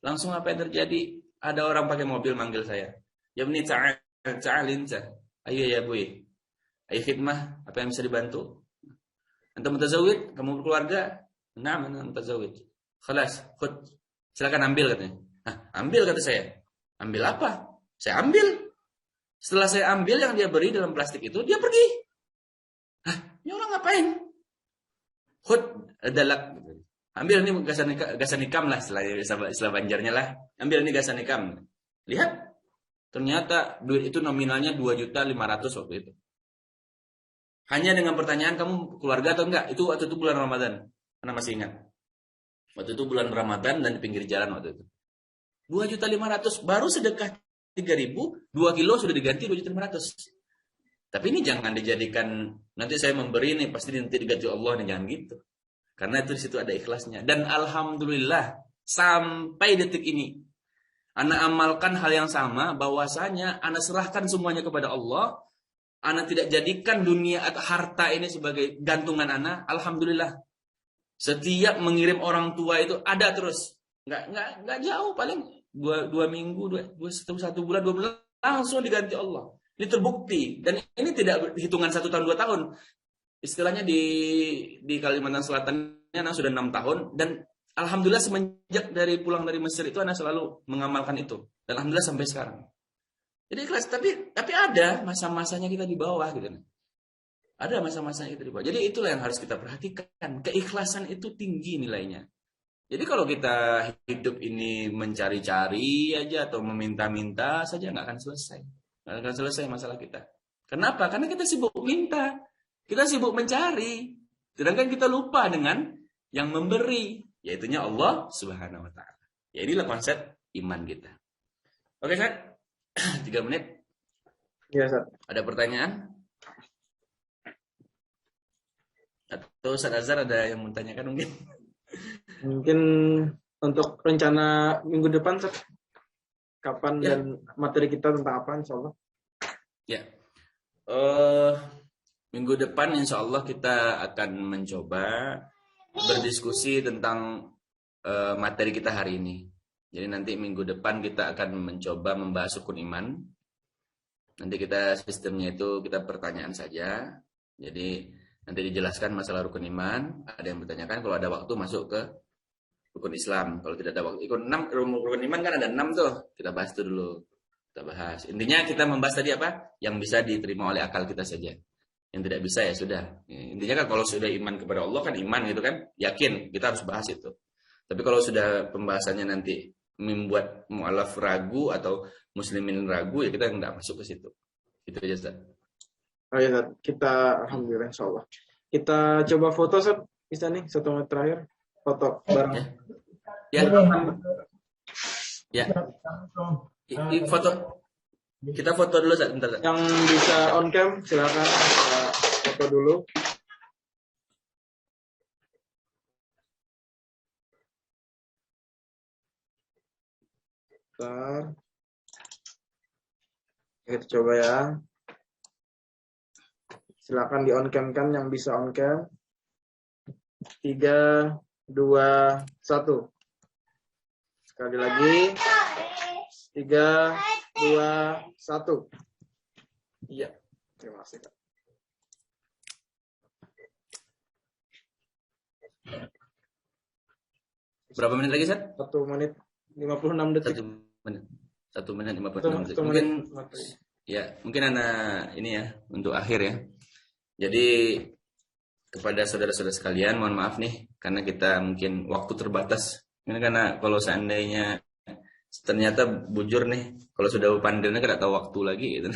Langsung apa yang terjadi? Ada orang pakai mobil manggil saya. Ya bni ta'alin. Ayo ya bu. Ayo khidmah, apa yang bisa dibantu? Antum mutazawwid, kamu berkeluarga? Na'am, ana mutazawwid. Khalas, khud. Silakan ambil katanya. Ambil kata saya. Ambil apa? Saya ambil. Setelah saya ambil yang dia beri dalam plastik itu, dia pergi. Ini orang ngapain? Khud dalak. Ambil ini gasan ikam lah, istilah Banjarnya lah. Ambil ini gasan ikam. Lihat, ternyata duit itu nominalnya 2.500.000 waktu itu. Hanya dengan pertanyaan kamu keluarga atau enggak? Itu waktu itu bulan Ramadan. Karena masih ingat. Waktu itu bulan Ramadan dan di pinggir jalan waktu itu. 2.500.000 baru sedekah 3.000, 2 kilo sudah diganti 2.500.000. Tapi ini jangan dijadikan nanti saya memberi nih pasti nanti diganti Allah nih, jangan gitu. Karena itu di situ ada ikhlasnya. Dan alhamdulillah sampai detik ini ana amalkan hal yang sama, bahwasanya ana serahkan semuanya kepada Allah. Ana tidak jadikan dunia atau harta ini sebagai gantungan ana. Alhamdulillah. Setiap mengirim orang tua itu ada terus. Enggak jauh, paling 2 minggu, 1 bulan, 2 bulan langsung diganti Allah. Ini terbukti dan ini tidak hitungan 1 tahun 2 tahun. Istilahnya di Kalimantan Selatan ini anak sudah 6 tahun dan alhamdulillah semenjak dari pulang dari Mesir itu anak selalu mengamalkan itu. Dan alhamdulillah sampai sekarang. Jadi ikhlas, tapi ada masa-masanya kita di bawah gitu. Ada masa-masanya kita di bawah. Jadi itulah yang harus kita perhatikan. Keikhlasan itu tinggi nilainya. Jadi kalau kita hidup ini mencari-cari aja atau meminta-minta saja nggak akan selesai. Nggak akan selesai masalah kita. Kenapa? Karena kita sibuk minta. Kita sibuk mencari. Sedangkan kita lupa dengan yang memberi. Yaitunya Allah Subhanahu wa ta'ala. Ya inilah konsep iman kita. Oke, Ustaz. 3 menit. Iya, Ustaz. Ada pertanyaan? Atau Ustaz Azhar ada yang mau tanyakan mungkin? Mungkin untuk rencana minggu depan, Ustaz. Kapan Ya. dan materi kita tentang apa, insya Allah? Ya. Minggu depan insya Allah kita akan mencoba berdiskusi tentang materi kita hari ini. Jadi nanti minggu depan kita akan mencoba membahas rukun iman. Nanti kita sistemnya itu kita pertanyaan saja. Jadi Nanti dijelaskan masalah rukun iman. Ada yang bertanyakan kalau ada waktu masuk ke rukun Islam. Kalau tidak ada waktu, rukun iman kan ada 6 tuh. Kita bahas itu dulu. Kita bahas. Intinya kita membahas tadi apa? Yang bisa diterima oleh akal kita saja. Yang tidak bisa ya sudah. Intinya kan kalau sudah iman kepada Allah kan iman gitu kan. Yakin, kita harus bahas itu. Tapi kalau sudah pembahasannya nanti membuat mu'alaf ragu atau muslimin ragu, ya kita nggak masuk ke situ. Itu aja, Ustaz. Oh ya, Ustaz. Kita alhamdulillah insyaallah. Kita coba foto, Ustaz. Bisa nih 1 menit terakhir. Foto bareng. Ya. Ya. Foto. Kita foto dulu, Ustaz. Bentar, Ustaz. Yang bisa on cam silakan foto dulu. Bentar. Kita coba ya. Silakan di on cam kan yang bisa on cam. 3, 2, 1. Sekali lagi. 3, 2, 1. Iya. Terima kasih, Kak. Berapa menit lagi, Ustaz? 1 menit 56 detik. 1 menit 56 detik. Mungkin anak ini ya untuk akhir ya. Jadi kepada saudara-saudara sekalian, mohon maaf nih karena kita mungkin waktu terbatas. Ini karena kalau seandainya ternyata bujur nih, kalau sudah pandai kan tidak tahu waktu lagi gitu.